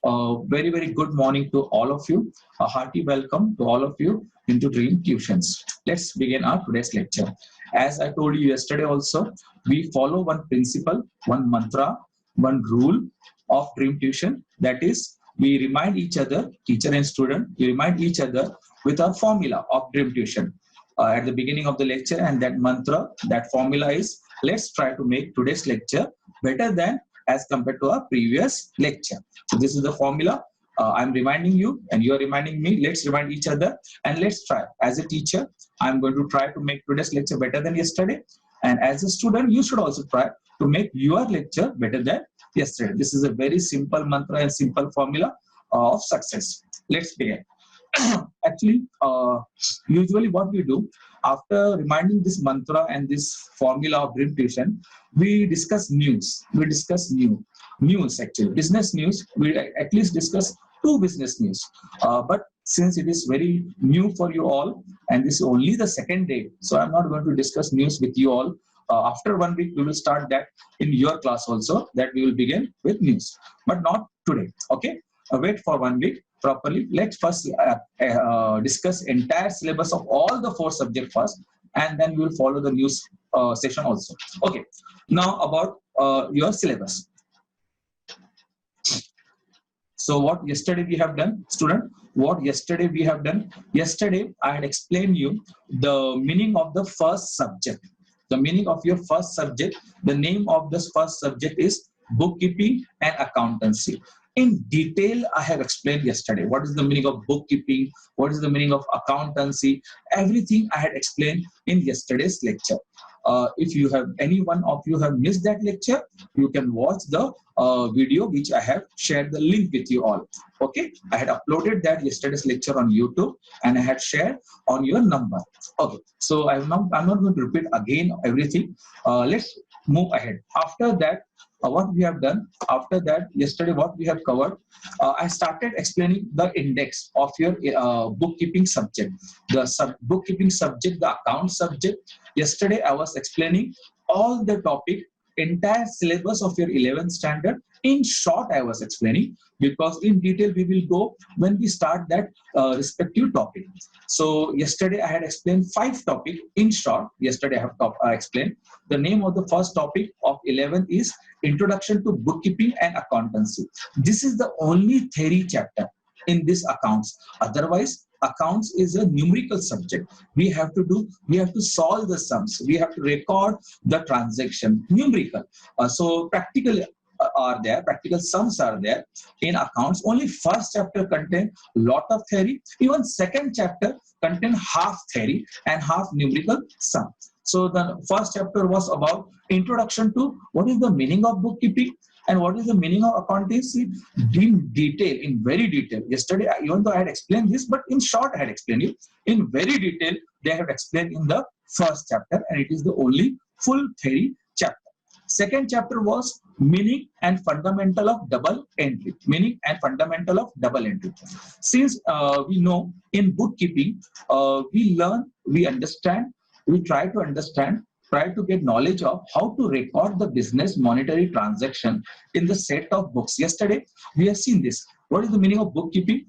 Very good morning to all of you. A hearty welcome to all of you into Dream Tuitions. Let's begin our today's lecture. As I told you yesterday also, we follow one principle, one mantra, one rule of Dream Tuition. That is, we remind each other, teacher and student, we remind each other with our formula of Dream Tuition at the beginning of the lecture, and that mantra, that formula is, let's try to make today's lecture better than as compared to our previous lecture. So this is the formula. I'm reminding you and you are reminding me. Let's remind each other and let's try. As a teacher, I'm going to try to make today's lecture better than yesterday. And as a student, you should also try to make your lecture better than yesterday. This is a very simple mantra and simple formula of success. Let's begin. Actually, usually what we do after reminding this mantra and this formula of Dream Tuition, we discuss news. We discuss news actually, business news. We at least discuss two business news. But since it is very new for you all, and this is only the second day, so I'm not going to discuss news with you all. After 1 week, we will start that in your class also, that we will begin with news, but not today. Okay, wait for 1 week properly. Let's first discuss entire syllabus of all the 4 subjects first, and then we will follow the news session also. Okay, now about your syllabus. So what yesterday we have done, student, what yesterday we have done, yesterday I had explained you the meaning of the first subject. The meaning of your first subject, the name of this first subject is bookkeeping and accountancy. In detail, I have explained yesterday what is the meaning of bookkeeping, what is the meaning of accountancy, everything I had explained in yesterday's lecture. If you have, any one of you have missed that lecture, you can watch the video which I have shared the link with you all. Okay, I had uploaded that yesterday's lecture on YouTube and I had shared on your number. Okay, so I'm not going to repeat again everything. Let's move ahead. After that, what we have done after that, yesterday what we have covered, I started explaining the index of your bookkeeping subject, the bookkeeping subject, the account subject. Yesterday I was explaining all the topic, entire syllabus of your 11th standard. In short, I was explaining, because in detail we will go when we start that respective topic. So yesterday I had explained 5 topics in short. Yesterday I have explained. The name of the first topic of 11th is Introduction to Bookkeeping and Accountancy. This is the only theory chapter in this accounts. Otherwise, accounts is a numerical subject. We have to solve the sums. We have to record the transaction, numerical. So practical are there, practical sums are there in accounts. Only first chapter contain lot of theory. Even second chapter contain half theory and half numerical sum. So the first chapter was about introduction to what is the meaning of bookkeeping and what is the meaning of accountancy in detail, in very detail. Yesterday, even though I had explained this, but in short I had explained it. In very detail, they have explained in the first chapter, and it is the only full theory chapter. Second chapter was meaning and fundamental of double entry. Meaning and fundamental of double entry. Since we know in bookkeeping, we learn, we understand, we try to understand, try to get knowledge of how to record the business monetary transaction in the set of books. Yesterday, we have seen this. What is the meaning of bookkeeping?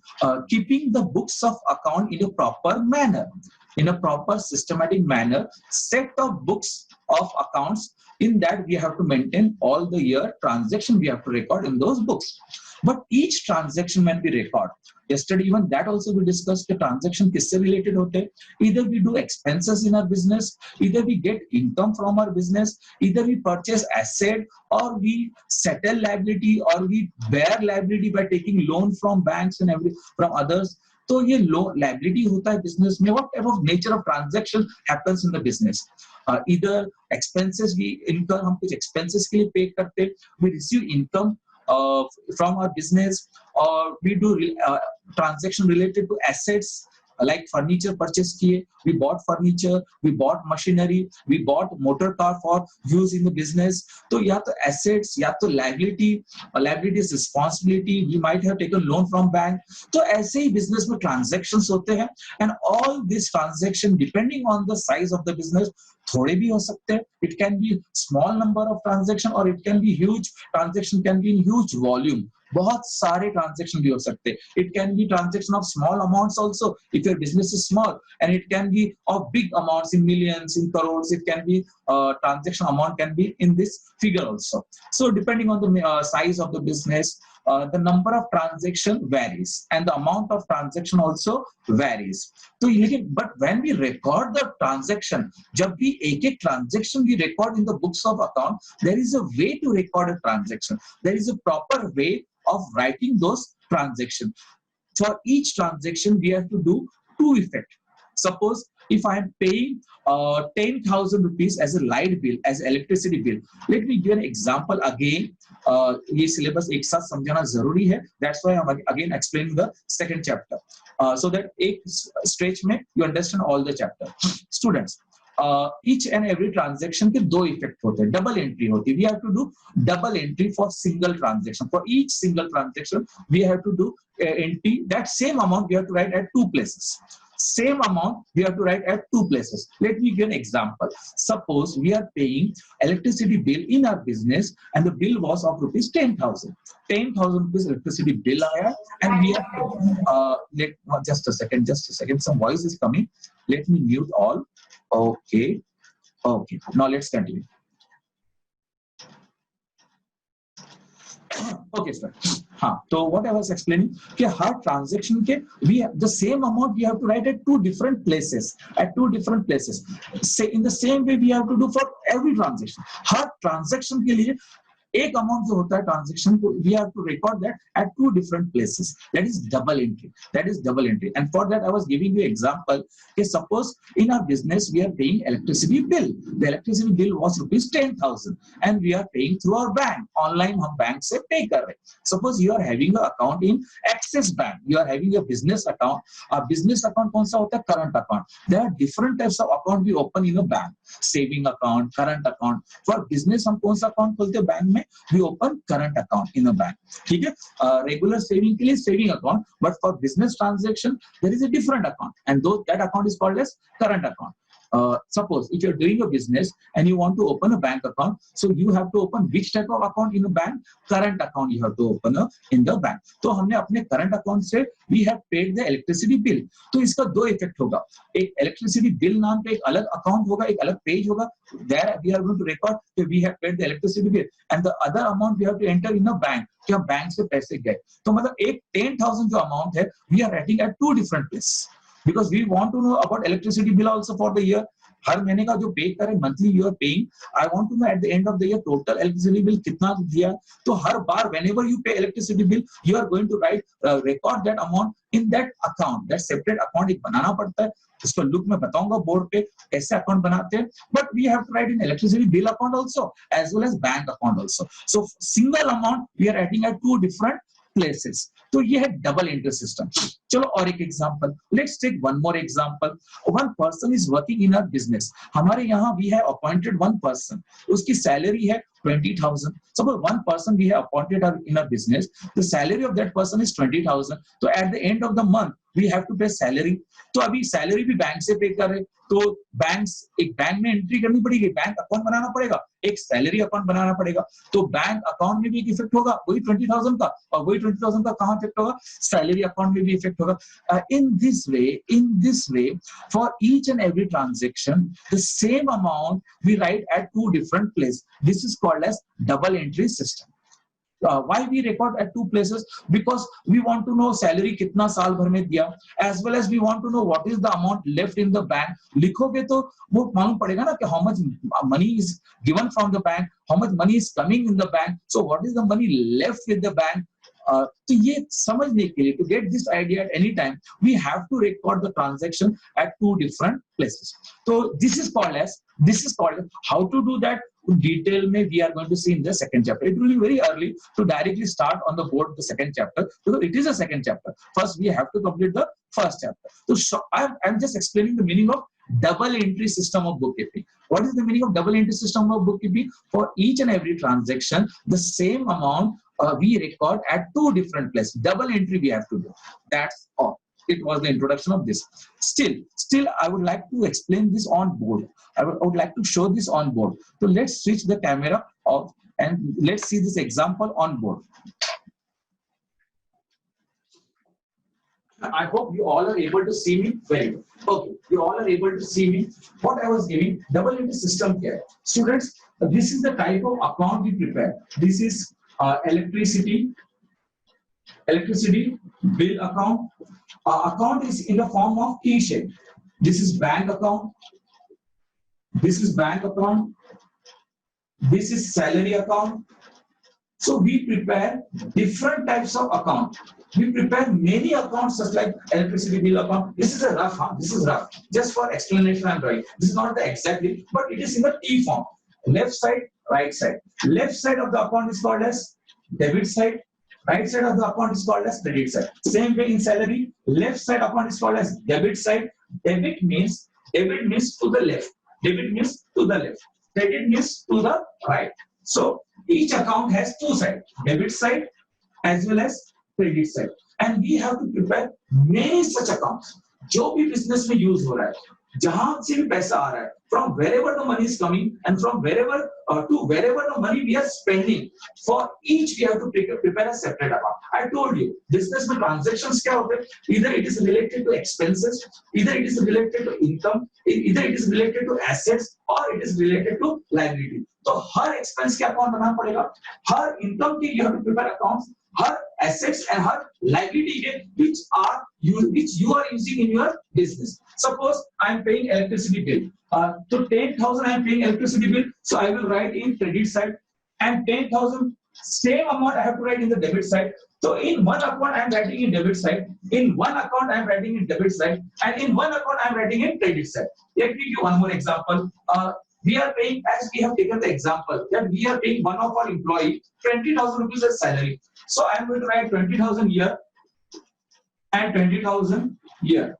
Keeping the books of account in a proper manner, in a proper systematic manner, set of books of accounts. In that, we have to maintain all the year transaction we have to record in those books. But each transaction when we record, yesterday even that also we discussed, the transaction kisse related hote. Either we do expenses in our business, either we get income from our business, either we purchase asset, or we settle liability, or we bear liability by taking loan from banks and from others. तो ये liability होता है business में. What type of nature of transaction happens in the business? Either expenses we incur, हम कुछ expenses के लिए pay करते, we receive income from our business, or we do transaction related to assets like furniture purchase kiye, we bought furniture, we bought machinery, we bought motor car for use in the business. So ya to assets, ya to liability, liability is responsibility, we might have taken loan from bank. So ऐसे ही business में transactions होते हैं, and all this transaction depending on the size of the business थोड़े भी हो सकते हैं. It can be small number of transaction or it can be huge transaction, can be in huge volume. बहुत सारे ट्रांजेक्शन भी हो सकते हैं. It can be transaction of small amounts also if your business is small, and it can be of big amounts in millions, in crores. It can be transaction amount can be in this figure also. So depending on the size of the business, the number of transaction varies and the amount of transaction also varies. तो लेकिन but when we record the transaction, जब भी एक एक transaction we record in the books of account, there is a way to record a transaction. There is a proper way of writing those transactions. For each transaction, we have to do two effects. Suppose if I am paying 10,000 rupees as a light bill, as electricity bill. Let me give an example again. ये syllabus एक साथ समझना जरूरी है. That's why I'm again explaining the second chapter, so that एक stretch में you understand all the chapter. Students, each and every transaction के दो इफेक्ट होते हैं. डबल एंट्री होती है. We have to do double entry for single transaction. For each single transaction, we have to do entry. That same amount we have to write at two places. Same amount we have to write at two places. Let me give an example. Suppose we are paying electricity bill in our business and the bill was of rupees 10,000. 10,000 rupees electricity bill aaya, and we are just a second. Some voice is coming. Let me mute all. Okay. Now let's continue. Okay, sir. So what I was explaining, कि हर transaction के we have the same amount we have to write at two different places. Say in the same way we have to do for every transaction. Her transaction के लिए एक amount जो होता है transaction को we have to record that at two different places. That is double entry. And for that I was giving you example. Okay, suppose in our business we are paying electricity bill. The electricity bill was rupees 10,000 and we are paying through our bank. Online हम bank से pay कर रहे. Suppose you are having an account in Axis Bank. You are having a business account. A business account कौन सा होता है? Current account. There are different types of account we open in a bank. Saving account, current account. For business हम कौन सा account खोलते हैं bank में? We open current account in a bank. ठीक है? Regular saving के लिए saving account, but for business transaction there is a different account, and that account is called as current account. Suppose if you're doing a business and you want to open a bank account, so you have to open which type of account in a bank? Current account you have to open in the bank. तो हमने अपने current account से we have paid the electricity bill. तो इसका दो effect होगा. एक electricity bill नाम पे एक अलग account होगा, एक अलग page होगा. There we are going to record that we have paid the electricity bill, and the other amount we have to enter in a bank. कि हम बैंक से पैसे गए. तो मतलब एक 10,000 जो amount है, we are writing at two different places. Because we want to know about electricity bill also for the year. हर महीने का जो पे करें monthly you are paying. I want to know at the end of the year total electricity bill कितना दिया. तो हर बार whenever you pay electricity bill, you are going to write record that amount in that account. That separate account एक बनाना पड़ता है. इसको look में बताऊंगा board पे कैसे अकाउंट बनाते हैं. But we have to write in electricity bill account also as well as bank account also. So single amount we are writing at two different places. तो ये है डबल एंट्री सिस्टम. चलो और एक example. Let's take one more example. One person is working in our business. हमारे यहाँ we have appointed one person. उसकी salary है 20,000. Suppose one person we have appointed in a business. The salary of that person is 20,000. So at the end of the month we have to pay salary. तो अभी salary भी bank से पे कर रहे. तो एक बैंक में एंट्री करनी पड़ेगी, बैंक अकाउंट बनाना पड़ेगा, एक सैलरी अकाउंट बनाना पड़ेगा. तो बैंक अकाउंट में भी एक इफेक्ट होगा वही 20,000 का, और वही 20,000 का कहाँ इफेक्ट होगा? सैलरी अकाउंट में भी इफेक्ट होगा. In this way for each and every transaction the same amount we write at two different places. This is called as double entry system. Why we record at two places? Because we want to know salary कितना साल भर में दिया, as well as we want to know what is the amount left in the bank. लिखोगे तो वो मालूम पड़ेगा ना कि how much money is given from the bank, how much money is coming in the bank, so what is the money left with the bank. तो ये समझने के लिए, to get this idea at any time, we have to record the transaction at two different places. So this is called how to do that. Detail में we are going to see in the second chapter. It will be very early to directly start on the board the second chapter because it is a second chapter. First we have to complete the first chapter. So I'm just explaining the meaning of double entry system of bookkeeping. What is the meaning of double entry system of bookkeeping? For each and every transaction, the same amount we record at two different places. Double entry we have to do. That's all. It was the introduction of this. Still, I would like to explain this on board. I would like to show this on board. So let's switch the camera off and let's see this example on board. I hope you all are able to see me very well. Okay, you all are able to see me. What I was giving, double entry system care. Students, this is the type of account we prepare. This is electricity bill account. Account is in the form of T shape. This is bank account. This is bank account. This is salary account. So we prepare different types of account. We prepare many accounts such like electricity bill account. This is a rough, this is rough. Just for explanation I'm drawing. This is not the exactly, but it is in the T form. Left side, right side. Left side of the account is called as debit side. Right side of the account is called as credit side. Same way in salary, left side account is called as debit side. Debit means to the left. Debit means to the left. Credit means to the right. So each account has two sides, debit side as well as credit side. And we have to prepare many such accounts. जो भी business में use हो रहा है, जहां से भी पैसा आ रहा है, from wherever the money is coming and from wherever to wherever the money we are spending, for each we have to prepare a separate account. I told you, business में transactions क्या होते हैं? Either it is related to expenses, either it is related to income, either it is related to assets, or it is related to liability. तो हर expense के account बनाना पड़ेगा, हर income के you have to prepare accounts, her assets and her liability which you are using in your business. Suppose I am paying electricity bill. So 10,000 I am paying electricity bill. So I will write in credit side, and 10,000 same amount I have to write in the debit side. So in one account I am writing in debit side, in one account I am writing in debit side, and in one account I am writing in credit side. Let me give one more example. We are paying, as we have taken the example, that we are paying one of our employee 20,000 rupees as salary. So I am going to write 20,000 here and 20,000 here.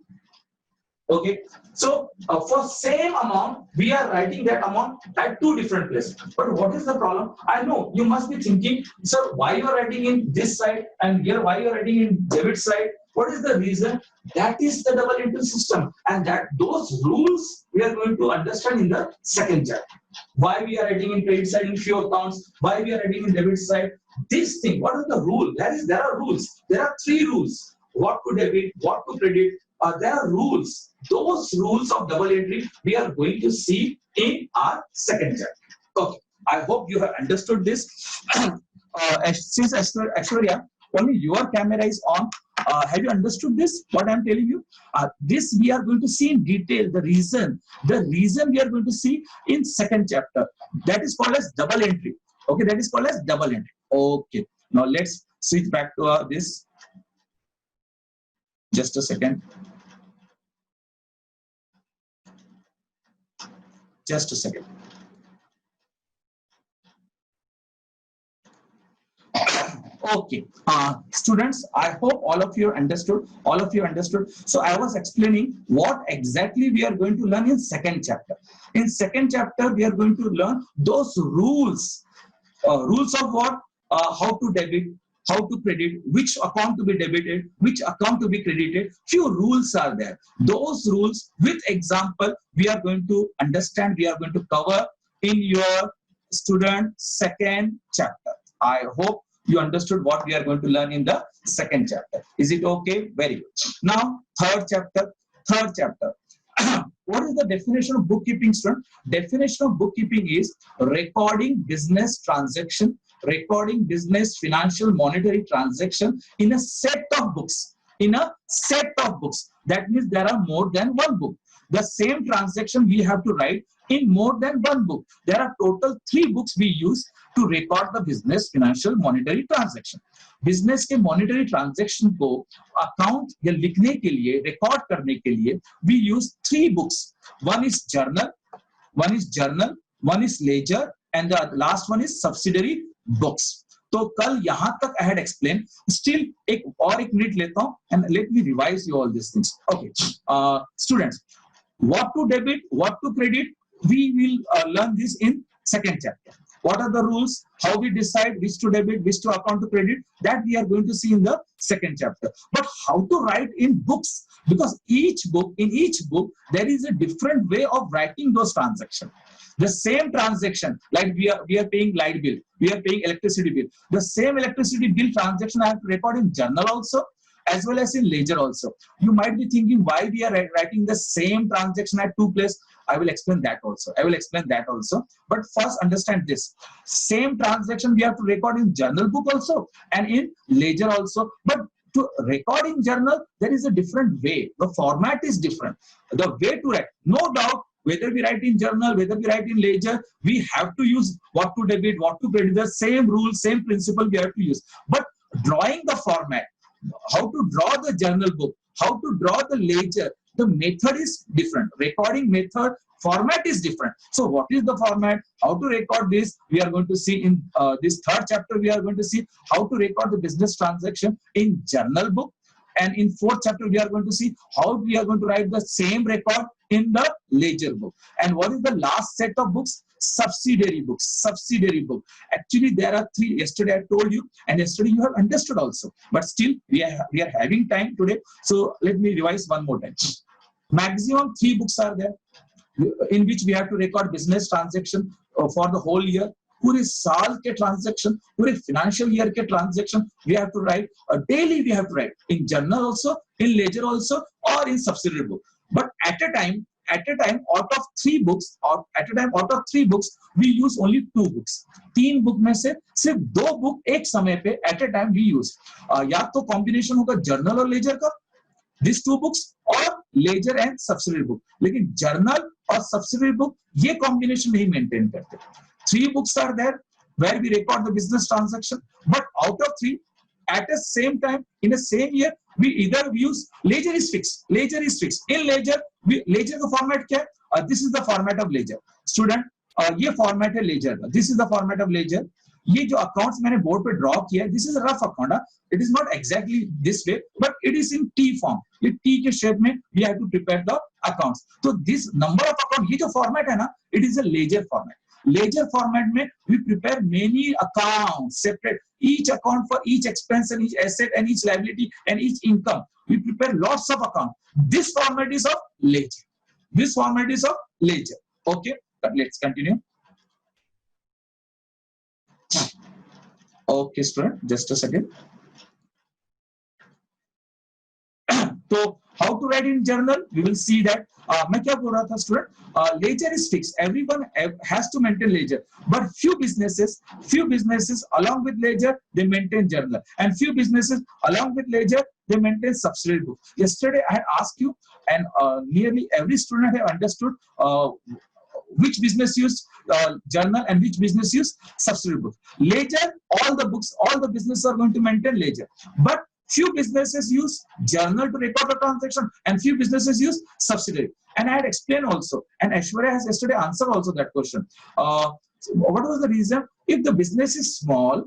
Okay. So for same amount, we are writing that amount at two different places. But what is the problem? I know you must be thinking, sir, why you are writing in this side and here why you are writing in debit side? What is the reason? That is the double entry system, and that those rules we are going to understand in the second chapter. Why we are writing in credit side in few accounts? Why we are writing in debit side? This thing. What is the rule? There are rules. There are three rules. What to debit? What to credit? There are rules. Those rules of double entry we are going to see in our second chapter. Okay. I hope you have understood this. Since Aishwarya, only your camera is on. Have you understood this? What I am telling you? This we are going to see in detail. The reason we are going to see in second chapter. That is called as double entry. Okay, that is called as double entry. Okay. Now let's switch back to this. Just a second. Just a second. Okay, students, I hope all of you understood. So I was explaining what exactly we are going to learn in second chapter. In second chapter, we are going to learn those rules. Rules of what? How to debit, how to credit, which account to be debited, which account to be credited. Few rules are there. Those rules with example we are going to understand, we are going to cover in your student second chapter. I hope you understood what we are going to learn in the second chapter. Is it okay? Very good. Now, third chapter. What is the definition of bookkeeping, student? Definition of bookkeeping is recording business transaction, recording business financial monetary transaction in a set of books. That means there are more than one book. The same transaction we have to write in more than one book. There are total 3 books we use to record the business financial monetary transaction. Business के monetary transaction को account या लिखने के लिए, record करने के लिए we use 3 books. One is journal, one is ledger and the last one is subsidiary books. तो कल यहां तक आई हैड एक्सप्लेन. स्टिल एक मिनट लेता हूं and let me revise you all this things. Okay students, what to debit, what to credit, we will learn this in second chapter. What are the rules, how we decide which to debit, which to account to credit, that we are going to see in the second chapter. But how to write in books, because in each book there is a different way of writing those transactions. The same transaction, like we are paying light bill, we are paying electricity bill, the same electricity bill transaction I have to record in journal also, as well as in ledger also. You might be thinking why we are writing the same transaction at two places. I will explain that also. But first understand this. Same transaction we have to record in journal book also and in ledger also. But to record in journal, there is a different way. The format is different. The way to write, no doubt, whether we write in journal, whether we write in ledger, we have to use what to debit, what to credit, the same rule, same principle we have to use. But drawing the format, how to draw the journal book, how to draw the ledger, the method is different. Recording method, format is different. So what is the format? How to record this? We are going to see in this third chapter. We are going to see how to record the business transaction in journal book. And in fourth chapter, we are going to see how we are going to write the same record in the ledger book. And what is the last set of books? Subsidiary books. Subsidiary book. Actually, there are three. Yesterday I told you, and yesterday you have understood also. But still, we are having time today. So let me revise one more time. Maximum 3 books are there, in which we have to record business transaction for the whole year. पूरे साल के transaction, पूरे financial year के transaction we have to write. Daily we have to write in journal also, in ledger also, or in subsidiary book. But at a time, out of 3 books, we use only 2 books. 3 book में से सिर्फ 2 book एक समय पे at a time we use. या तो combination होगा journal और ledger का, these 2 books, और ledger and subsidiary book. लेकिन journal और subsidiary book ये combination नहीं maintain करते. 3 books are there where we record the business transaction, but out of 3, at the same time, in the same year, we either use ledger is fixed. In ledger, ledger का format क्या है? This is the format of ledger. Student, ये format है ledger का. This is the format of ledger. ये जो accounts मैंने board पे draw किया है, this is a rough account. It is not exactly this way, but it is in T form. ये T के shape में we have to prepare the accounts. So this number of account, ये जो format है ना, it is a ledger format. Ledger format में we prepare many accounts separate, each account for each expense and each asset and each liability and each income. We prepare lots of accounts. This format is of ledger. Okay, but let's continue. Okay, student, just a second. So how to write in journal? We will see that. मैं क्या बोल रहा था student? Ledger is fixed. Everyone has to maintain ledger. But few businesses along with ledger, they maintain journal. And few businesses along with ledger, they maintain subsidiary book. Yesterday I asked you, and nearly every student have understood which business use journal and which business use subsidiary book. Ledger, all the businesses are going to maintain ledger. But few businesses use journal to record the transaction and few businesses use subsidiary. And I had explained also, and Aishwarya has yesterday answered also that question. So what was the reason? If the business is small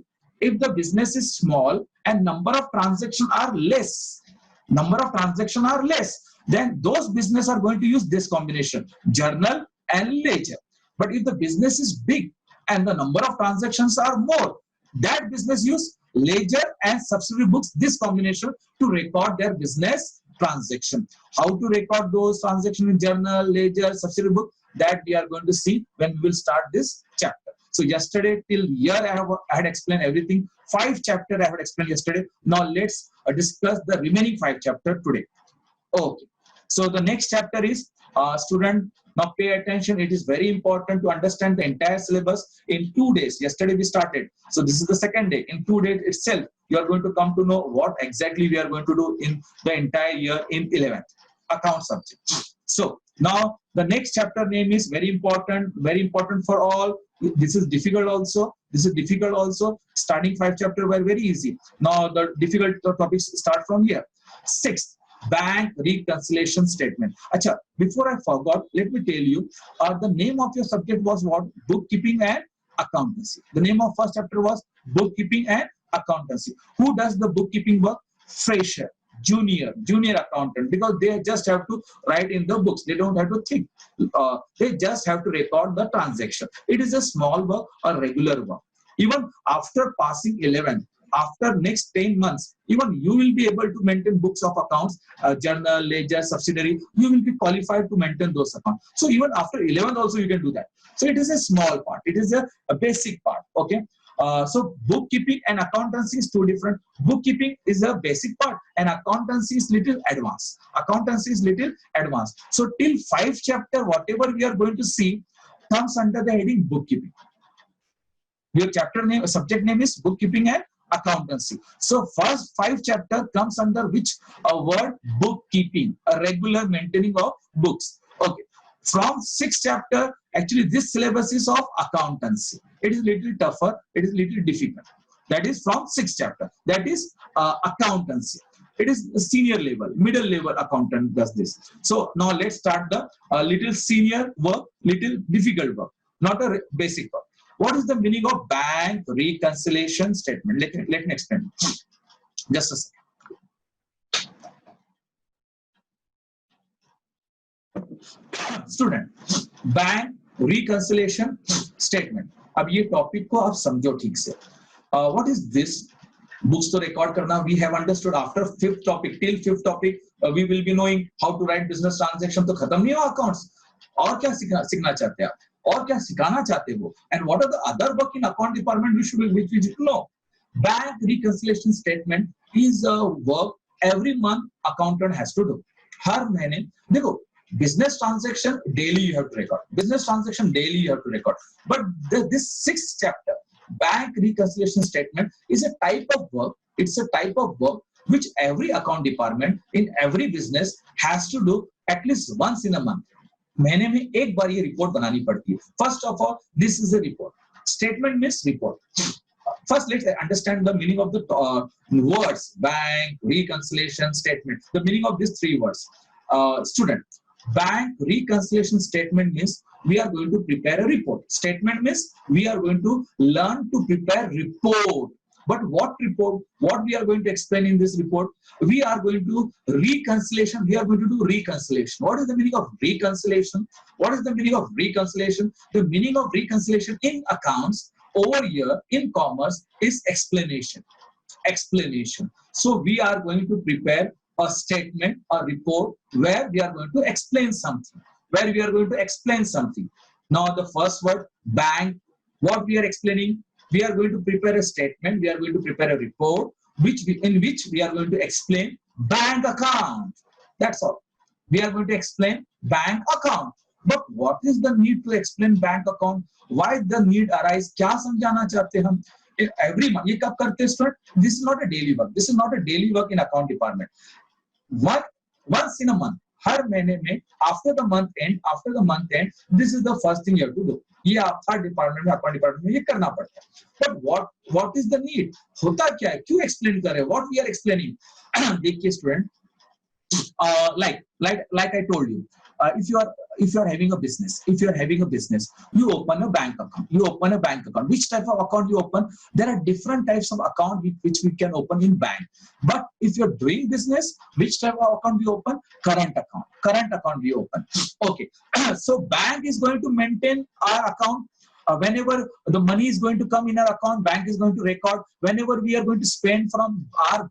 and number of transactions are less, then those businesses are going to use this combination, journal and ledger. But if the business is big and the number of transactions are more, that business use ledger and subsidiary books, this combination, to record their business transaction. How to record those transactions in journal, ledger, subsidiary book, that we are going to see when we will start this chapter. So yesterday till here I had explained everything. 5 chapters I had explained yesterday. Now let's discuss the remaining 5 chapters today. Okay. So the next chapter is student. Now pay attention. It is very important to understand the entire syllabus in 2 days. Yesterday we started. So this is the second day. In 2 days itself, you are going to come to know what exactly we are going to do in the entire year in 11th account subject. So now the next chapter name is very important for all. This is difficult also. Starting 5 chapters were very easy. Now the difficult topics start from here. 6th. Bank reconciliation statement. Acha, before I forgot, let me tell you, the name of your subject was what? Bookkeeping and accountancy. The name of first chapter was bookkeeping and accountancy. Who does the bookkeeping work? Fresher, junior accountant, because they just have to write in the books. They don't have to think. They just have to record the transaction. It is a small work or regular work. Even after passing 11th, after next 10 months, even you will be able to maintain books of accounts, journal, ledger, subsidiary. You will be qualified to maintain those accounts. So even after 11th also you can do that. So it is a small part. It is a basic part. Okay. So bookkeeping and accountancy is two different. Bookkeeping is a basic part and accountancy is little advanced. Accountancy is little advanced. So till 5 chapter, whatever we are going to see comes under the heading bookkeeping. Your chapter name, subject name is bookkeeping and accountancy. So first 5 chapter comes under which word? Bookkeeping, a regular maintaining of books. Okay. From 6th chapter, actually this syllabus is of accountancy. It is little tougher, it is little difficult. That is from 6th chapter. That is accountancy. It is senior level, middle level accountant does this. So now let's start the little senior work, little difficult work, not a basic work. What is the meaning of bank reconciliation statement? Let me explain. Just a second. Student, bank reconciliation statement. अब ये topic को आप समझो ठीक से. What is this? Books to record करना. We have understood after 5th topic till 5th topic we will be knowing how to write business transaction. तो खत्म नहीं हुआ accounts. और क्या सीखना चाहते हैं आप? और क्या सिखाना चाहते हो? And what are the other work in account department which we should know? Bank reconciliation statement is a work every month accountant has to do. हर महीने देखो business transaction daily you have to record. Business transaction daily you have to record. But this 6th chapter, bank reconciliation statement, is a type of work. It's a type of work which every account department in every business has to do at least once in a month. महीने में एक बार ये report बनानी पड़ती है. First of all, this is a report. Statement means report. First, let's understand the meaning of the words bank, reconciliation, statement. The meaning of these 3 words. Student, bank reconciliation statement means we are going to prepare a report. Statement means we are going to learn to prepare report. But what report? What we are going to explain in this report? We are going to do reconciliation. We are going to do reconciliation. What is the meaning of reconciliation? What is the meaning of reconciliation? The meaning of reconciliation in accounts over here in commerce is explanation. Explanation. So we are going to prepare a statement, a report where we are going to explain something. Where we are going to explain something. Now the first word, bank. What we are explaining? We are going to prepare a statement. We are going to prepare a report in which we are going to explain bank account. That's all. We are going to explain bank account. But what is the need to explain bank account? Why the need arise? क्या समझाना चाहते हम? Every month. ये कब करते हैं student? This is not a daily work. This is not a daily work in account department. Once in a month. हर महीने में after the month end, this is the first thing you have to do. ये आप हर department में account department में ये करना पड़ता है. But what is the need? होता क्या है? क्यों एक्सप्लेन कर रहे हैं? What we are explaining. देखिए student, like I told you, if you are having a business, you open a bank account. Which type of account you open? There are different types of account which we can open in bank. But if you're doing business, which type of account we open? Current account we open. Okay. So bank is going to maintain our account. Whenever the money is going to come in our account, bank is going to record. Whenever we are going to spend from our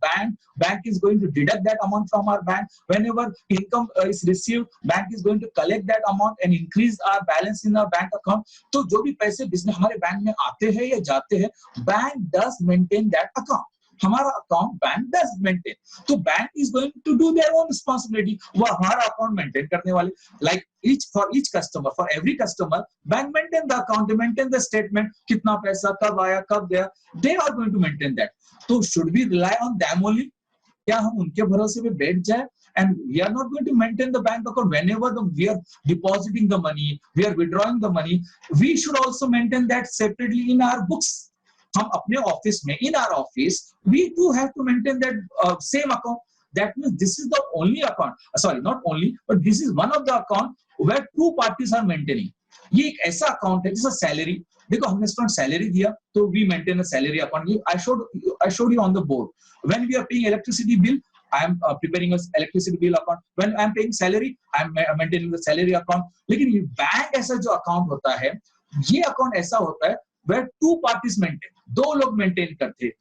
bank is going to deduct that amount from our bank. Whenever income is received, bank is going to collect that amount and increase our balance in our bank account. तो जो भी पैसे business हमारे bank में आते हैं या जाते हैं, bank does maintain that account. हमारा अकाउंट बैंक डज मेंटेन. तो bank is going to do their own responsibility. वो हमारा अकाउंट मेंटेन करने वाले, like each customer, for every customer, bank maintain the account, they maintain the statement, कितना पैसा कब आया कब गया, they are going to maintain that. तो should we rely on them only? क्या हम उनके भरोसे पे बैठ जाए? And we are not going to maintain the bank account. Whenever we are depositing the money, we are withdrawing the money, we should also maintain that separately in our books. हम अपने office में, in our office, we too have to maintain that same account. That means this is the only account. Sorry, not only, but this is one of the account where 2 parties are maintaining. ये एक ऐसा account है जैसे salary. देखो हमने student salary दिया तो we maintain a salary account. I showed you on the board. When we are paying electricity bill, I am preparing a electricity bill account. When I am paying salary, I am maintaining the salary account. लेकिन ये bank ऐसा जो account होता है, ये account ऐसा होता है where 2 parties maintain. 2 लोग मेंटेन करते हैं.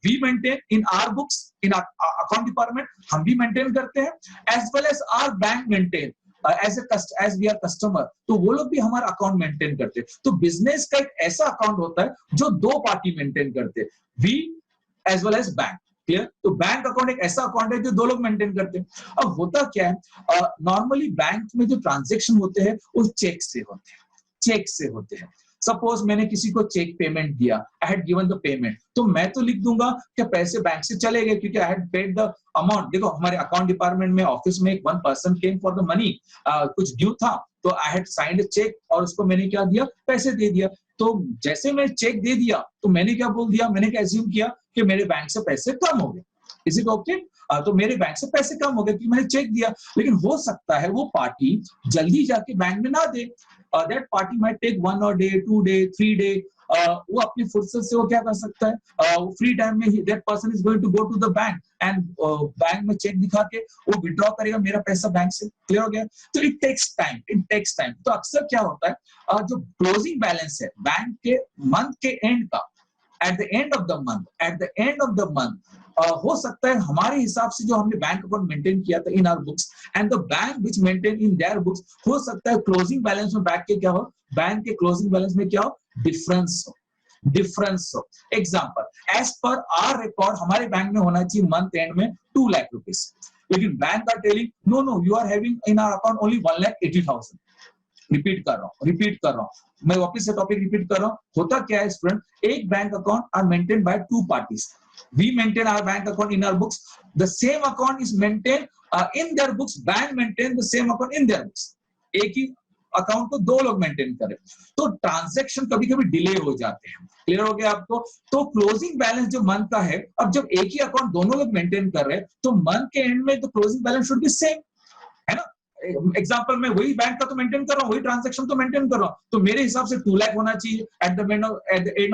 We maintain in our books, in our account department, हम भी maintain करते हैं, as well as our bank maintain. As we are customer, तो वो लोग भी हमारा अकाउंट मेंटेन करते हैं। तो बिजनेस का एक ऐसा अकाउंट होता है जो दो पार्टी मेंटेन करते हैं, we as well as bank. Clear? तो बैंक अकाउंट एक ऐसा अकाउंट है जो दो लोग मेंटेन करते हैं। अब होता क्या है, नॉर्मली बैंक में जो ट्रांजेक्शन होते हैं वो चेक से होते हैं, चेक से होते हैं। सपोज मैंने किसी को चेक पेमेंट दिया, I had given the payment, तो मैं तो लिख दूंगा कि पैसे बैंक से चले गए क्योंकि I had paid the amount. देखो हमारे अकाउंट डिपार्टमेंट में ऑफिस में एक one person came for the money, कुछ ड्यू था, तो I had signed a cheque और उसको मैंने क्या दिया, पैसे दे दिया। तो जैसे मैं चेक दे दिया तो मैंने क्या बोल दिया, मैंने क्या एज्यूम किया कि मेरे बैंक से पैसे कम हो गए। Is it okay? तो मेरे बैंक से पैसे कम हो गए क्योंकि मैंने चेक दिया। लेकिन हो सकता है वो पार्टी जल्दी जाके बैंक में ना दे, that party might take 1 or day 2 day 3 day, वो अपनी फुर्सत से वो क्या कर सकता है, फ्री टाइम में that person is going to go to the bank and bank में चेक दिखा के वो विड्रॉ करेगा मेरा पैसा बैंक से। क्लियर हो गया? तो it takes time, it takes time. तो अक्सर क्या होता है, जो क्लोजिंग बैलेंस है बैंक के मंथ के एंड का, at the end of the month, at the end of the month, हो सकता है हमारे हिसाब से जो हमने बैंक अकाउंट मेंटेन किया था in our books and the bank which maintain in their books, हो सकता है क्लोजिंग बैलेंस में बैंक के क्या हो, बैंक के क्लोजिंग बैलेंस में क्या हो, डिफरेंस हो, डिफरेंस हो। एग्जांपल, एज पर आवर रिकॉर्ड हमारे बैंक में होना चाहिए मंथ एंड में 2 लाख रुपीस, लेकिन bank are telling no no you are having in our account only 1,80,000। Repeat कर रहा हूं, मैं वापस से टॉपिक रिपीट कर रहा हूं। होता क्या है स्टूडेंट, एक bank account are maintain by 2 parties. We maintain our bank account in our books. The same account is maintained in their books. Bank maintain the same account in their books. एक ही account को दो लोग maintain करें तो transaction कभी कभी delay हो जाते हैं। क्लियर हो गया आपको? तो क्लोजिंग बैलेंस जो मंथ का है, अब जब एक ही अकाउंट दोनों लोग मेंटेन कर रहे हैं तो मंथ के एंड में तो closing balance should be same, है ना? एग्जांपल में वही बैंक का तो मेंटेन कर रहा हूं, वही ट्रांजैक्शन तो मेंटेन कर रहा हूं, तो मेरे हिसाब से 2 लाख होना चाहिए eight the end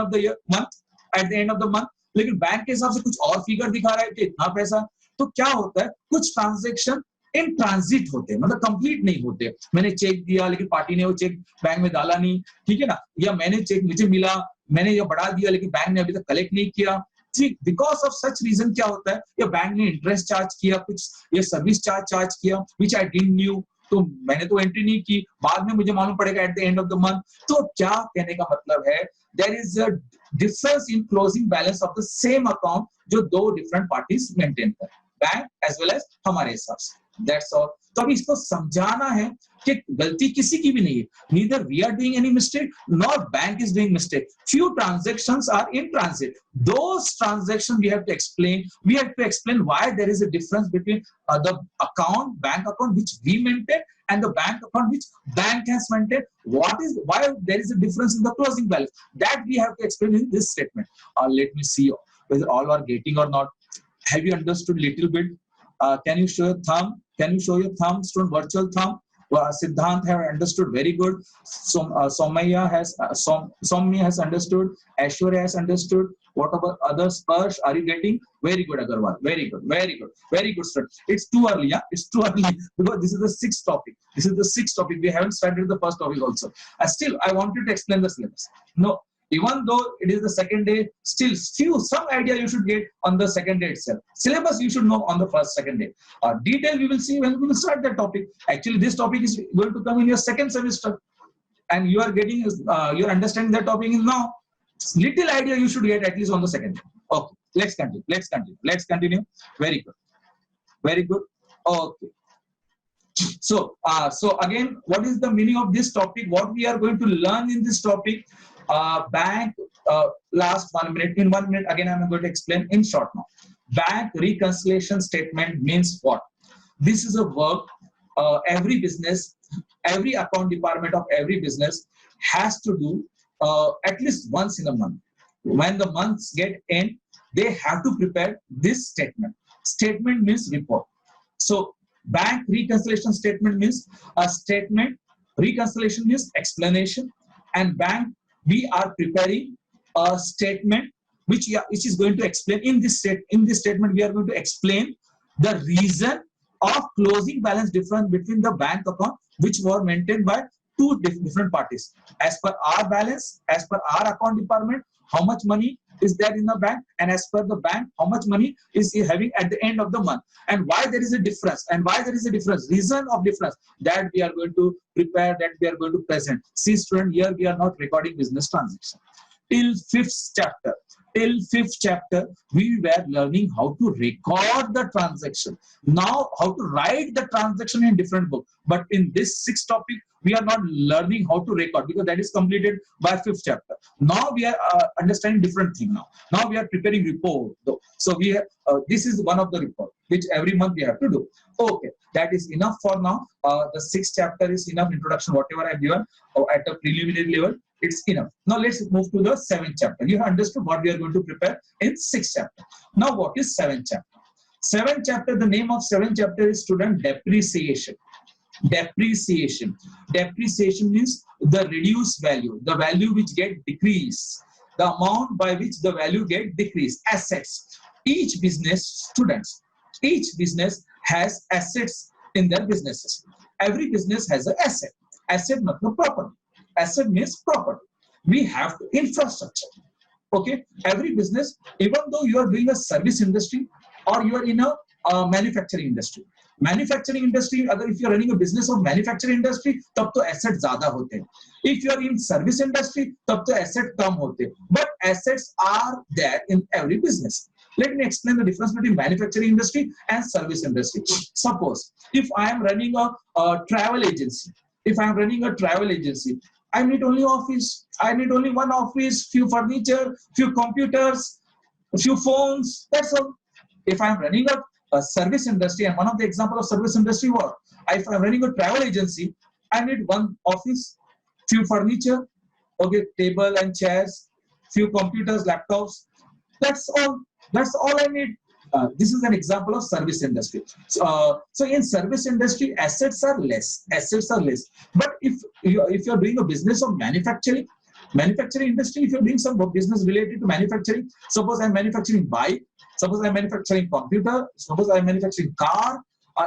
of the year month, at the end of the month. लेकिन बैंक के हिसाब से कुछ और फिगर दिखा रहा है कि इतना पैसा। तो क्या होता है, कुछ ट्रांजैक्शन इन ट्रांजिट होते हैं, मतलब कंप्लीट नहीं होते। मैंने चेक दिया लेकिन पार्टी ने वो चेक बैंक में डाला नहीं, ठीक है ना, या मैंने चेक मुझे मिला, मैंने ये बढ़ा दिया लेकिन बैंक ने अभी तक कलेक्ट नहीं किया। बिकॉज ऑफ सच रीजन क्या होता है, या बैंक ने इंटरेस्ट चार्ज किया कुछ, या सर्विस चार्ज किया विच आई डिडंट न्यू, तो मैंने तो एंट्री नहीं की, बाद में मुझे मालूम पड़ेगा at the end of the month. तो क्या कहने का मतलब है, there is a difference in closing balance of the same account जो दो डिफरेंट पार्टीज मेंटेन करें, बैंक एज वेल एज हमारे हिसाब से। That's all. तो अभी इसको समझाना है कि गलती किसी की भी नहीं है, neither we are doing any mistake nor bank is doing mistake. Few transactions are in transit, those transactions we have to explain why there is a difference between the account, bank account which we maintain and the bank account which bank has maintained. Why there is a difference in the closing balance, that we have to explain in this statement. Let me see whether all are getting or not. Have you understood little bit? Can you show your thumb? Can you show your thumb, student? Virtual thumb. Siddhant have understood, very good. Soumya has understood. Aishwarya has understood. What about others? Sparsh, are you getting? Very good, Agarwal. Very good, student. It's too early, yeah. It's too early because this is the sixth topic. We haven't started the first topic also. Still, I wanted to explain the syllabus. No. Even though it is the second day, still some idea you should get on the second day itself. Syllabus you should know on the second day. Detail we will see when we will start that topic. Actually, this topic is going to come in your second semester, and you are getting you're understanding that topic is now. Little idea you should get at least on the second day. Okay, let's continue. Very good. Okay. So again, what is the meaning of this topic? What we are going to learn in this topic? Bank, last 1 minute. In 1 minute, again, I'm going to explain in short now. Bank reconciliation statement means what? This is a work every business, every account department of every business has to do at least once in a month. When the months get end, they have to prepare this statement. Statement means report. So bank reconciliation statement means a statement. Reconciliation means explanation, and bank, we are preparing a statement which is going to explain in this statement we are going to explain the reason of closing balance difference between the bank account which were maintained by two different parties. As per our balance, as per our account department, how much money is there in the bank, and as per the bank, how much money is he having at the end of the month, and why there is a difference, and why there is a difference, reason of difference, that we are going to prepare, that we are going to present. See student, here we are not recording business transaction. Till fifth chapter, we were learning how to record the transaction. Now, how to write the transaction in different book. But in this sixth topic, we are not learning how to record, because that is completed by fifth chapter. Now we are understanding different thing now. Now we are preparing report. So we have, this is one of the report which every month we have to do. Okay, that is enough for now. The sixth chapter is enough introduction, whatever I have given at a preliminary level. It's enough. Now let's move to the seventh chapter. You have understood what we are going to prepare in sixth chapter. Now what is seventh chapter? Seventh chapter, the name of seventh chapter is student depreciation. Depreciation. Depreciation means the reduced value, the value which get decreased, the amount by which the value get decreased. Assets. Each business, students, each business has assets in their businesses. Every business has an asset. Asset not the property. Asset means property. We have infrastructure. Okay, every business, even though you are doing a service industry or you are in a manufacturing industry. Manufacturing industry, if you are running a business of manufacturing industry, तब तो asset ज़्यादा होते हैं. If you are in service industry, तब तो asset कम होते हैं. But assets are there in every business. Let me explain the difference between manufacturing industry and service industry. Suppose if I am running a travel agency, I need only office. I need only one office, few furniture, few computers, few phones. That's all. If I am running a service industry, and one of the example of service industry was, if I am running a travel agency, I need one office, few furniture, okay, table and chairs, few computers, laptops. That's all. That's all I need. This is an example of service industry. So in service industry, assets are less. But if you're doing a business of manufacturing industry, if you're doing some business related to manufacturing, suppose I'm manufacturing bike, suppose I'm manufacturing computer, suppose I'm manufacturing car.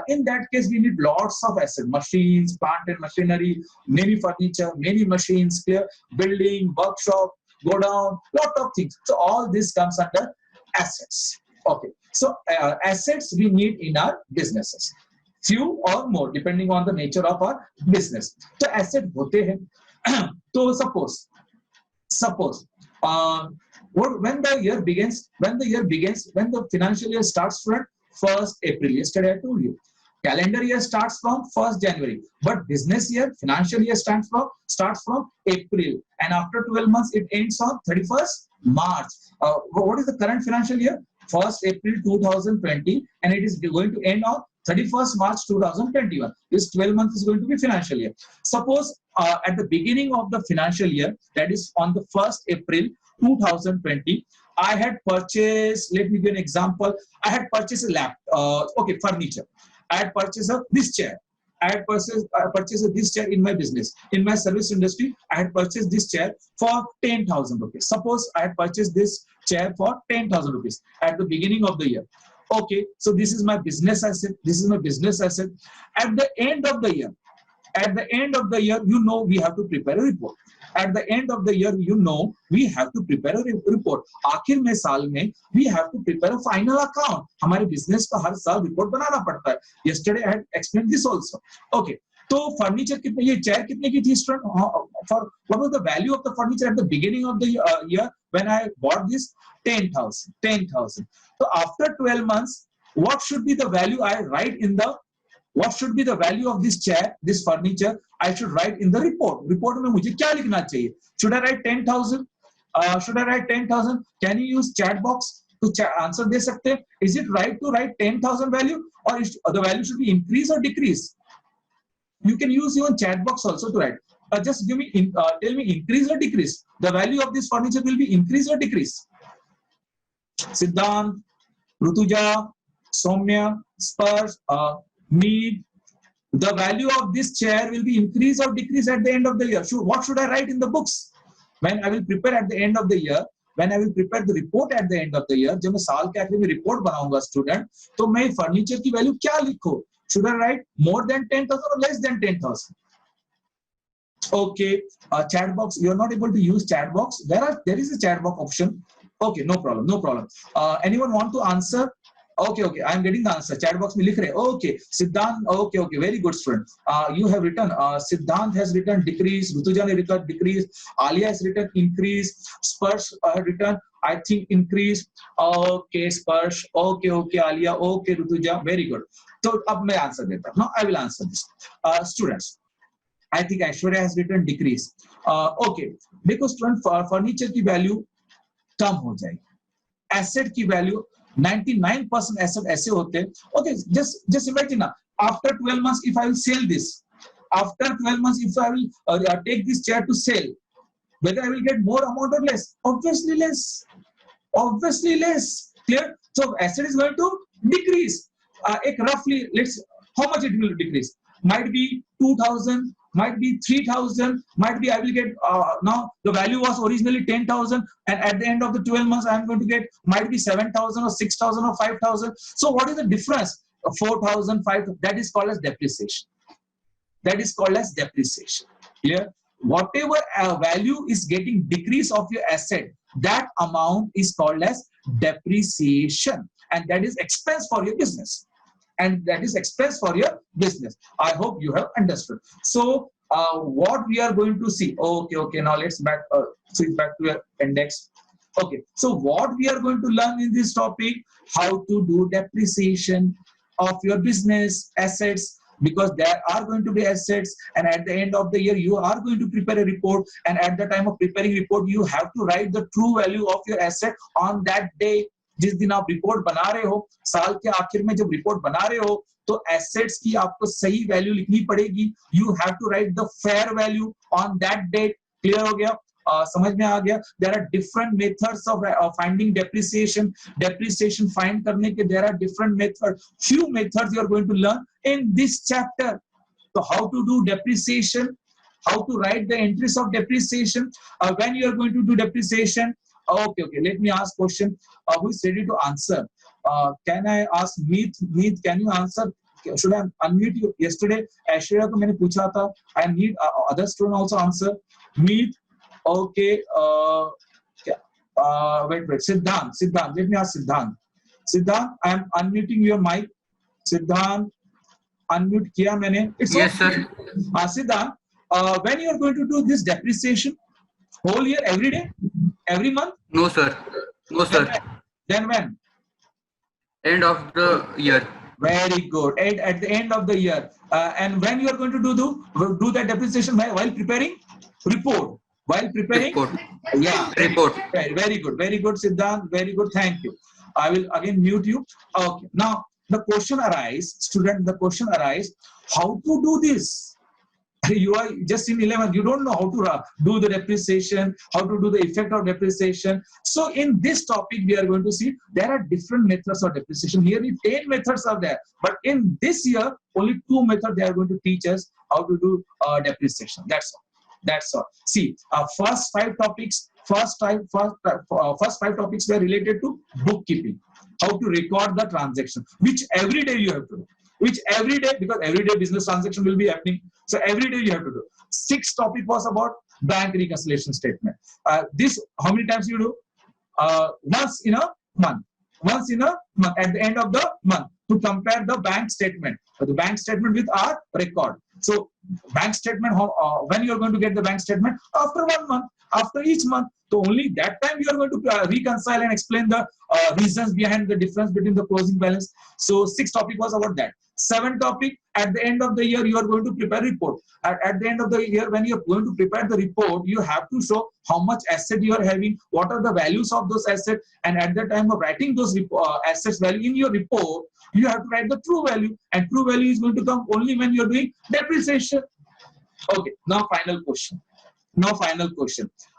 In that case, we need lots of assets, machines, plant and machinery, many furniture, many machines, clear, building, workshop, go down, lot of things. So all this comes under assets. Okay, so assets we need in our businesses, few or more depending on the nature of our business. So asset होते हैं. So suppose when the year begins, when the financial year starts from 1st April. Yesterday I told you. Calendar year starts from 1st January, but business year, financial year starts from April, and after 12 months it ends on 31st March. What is the current financial year? 1st April 2020, and it is going to end on 31st March 2021. This 12 months is going to be financial year. Suppose at the beginning of the financial year, that is on the 1st April 2020, I had purchased, let me give an example, I had purchased a furniture. I had purchased this chair. I had purchased this chair in my business. In my service industry, I had purchased this chair for 10,000 rupees. Suppose I had purchased this chair for 10,000 rupees at the beginning of the year. Okay, so this is my business asset. At the end of the year, you know we have to prepare a report. At the end of the year, you know we have to prepare a report. आखिर में साल में we have to prepare a final account. हमारे business का हर साल report बनाना पड़ता है. Yesterday I had explained this also. Okay, तो furniture कितने, ये chair कितने की थी student? For what was the value of the furniture at the beginning of the year when I bought this? 10,000. 10,000. So after 12 months, what should be the value I write in the? What should be the value of this chair, this furniture? I should write in the report. Report में मुझे क्या लिखना चाहिए? Should I write 10,000? Should I write 10,000? Can you use chat box to answer दे सकते हैं? Is it right to write 10,000 value, or the value should be increase or decrease? You can use your chat box also to write. Just give me tell me increase or decrease. The value of this furniture will be increase or decrease. Siddhant, Rutuja, Soumya, Spurs, Mead. The value of this chair will be increase or decrease at the end of the year. What should I write in the books? When I will prepare at the end of the year, when I will prepare the report at the end of the year, जब मैं साल के आखिर में report बनाऊंगा student, तो मैं furniture की value क्या लिखूं? Should I write more than 10,000 or less than 10,000? Okay, chat box. You are not able to use chat box. There is a chat box option. Okay, no problem, no problem. Anyone want to answer? Okay, okay, I am getting the answer. Chat box में लिख रहे. Okay, Siddhant. Okay, okay, very good student. You have written. Siddhant has written decrease. Rutuja ने written decrease. Alia has written increase. Sparsh have written, I think, increase. Okay, Sparsh. Okay, okay, Alia. Okay, Rutuja. Very good. तो अब मैं answer देता हूँ. Now I will answer this. Students, I think Aishwarya has written decrease. Okay, देखो student, furniture की value कम हो जाएगी. Asset की value 99% asset ऐसे होते हैं. Okay, just imagine now, after 12 months if I will sell this, after 12 months if I will take this chair to sell, whether I will get more amount or less? Obviously less. Obviously less. Clear? So asset is going to decrease. Roughly, how much it will decrease? Might be 2,000, might be 3,000, might be I will get, now the value was originally 10,000 and at the end of the 12 months I am going to get, might be 7,000 or 6,000 or 5,000. So what is the difference? 4,000, 5,000, that is called as depreciation. That is called as depreciation. Clear? Whatever value is getting decrease of your asset, that amount is called as depreciation, and that is expense for your business. And that is expense for your business. I hope you have understood. So what we are going to see. Okay. Now let's switch back to your index. Okay. So what we are going to learn in this topic, how to do depreciation of your business assets, because there are going to be assets, and at the end of the year you are going to prepare a report, and at the time of preparing report you have to write the true value of your asset on that day. जिस दिन आप report बना रहे हो, साल के आखिर में जब रिपोर्ट बना रहे हो, तो एसेट्स की आपको सही वैल्यू लिखनी पड़ेगी. You have to write the fair value on that date. Clear हो गया? समझ में आ गया? There are different methods of finding depreciation. Depreciation find करने के there are different method. Few methods you are going to learn in this chapter. तो how to do depreciation, how to write the entries of depreciation, when you are going to do depreciation. Okay, let me ask question. Who is ready to answer? Can I ask Meet? Meet, can you answer? Should I unmute you? Yesterday Aishwarya को मैंने पूछा था. I need other student also answer. Meet. Okay. Wait. Siddhant. Let me ask Siddhant. Siddhant, I am unmuting your mic. Siddhant, unmute किया मैंने. It's yes okay. sir. Siddhant, when you are going to do this depreciation, whole year, every day, every month? No sir. Then when? End of the year. Very good. At the end of the year. And when you are going to do that depreciation while preparing report. While preparing report. Yeah. Report. Very good, Siddhant. Very good. Thank you. I will again mute you. Okay. Now the question arises, student. The question arises: how to do this? You are just in 11th, you don't know how to do the depreciation, how to do the effect of depreciation. So in this topic we are going to see there are different methods of depreciation. Nearly 10 methods are there, but in this year only 2 methods they are going to teach us how to do depreciation. That's all. See, first 5 topics were related to bookkeeping, how to record the transaction, which every day you have to do. Because every day business transaction will be happening. So every day you have to do. 6th topic was about bank reconciliation statement. This, how many times you do? Once in a month. At the end of the month, to compare the bank statement with our record. So bank statement, when you are going to get the bank statement? After 1 month, after each month. So only that time you are going to reconcile and explain the reasons behind the difference between the closing balance. So 6th topic was about that. 7th topic, at the end of the year you are going to prepare report. At the end of the year, when you are going to prepare the report, you have to show how much asset you are having, what are the values of those assets, and at the time of writing those assets value in your report, you have to write the true value, and true value is going to come only when you are doing depreciation. Okay, now final question.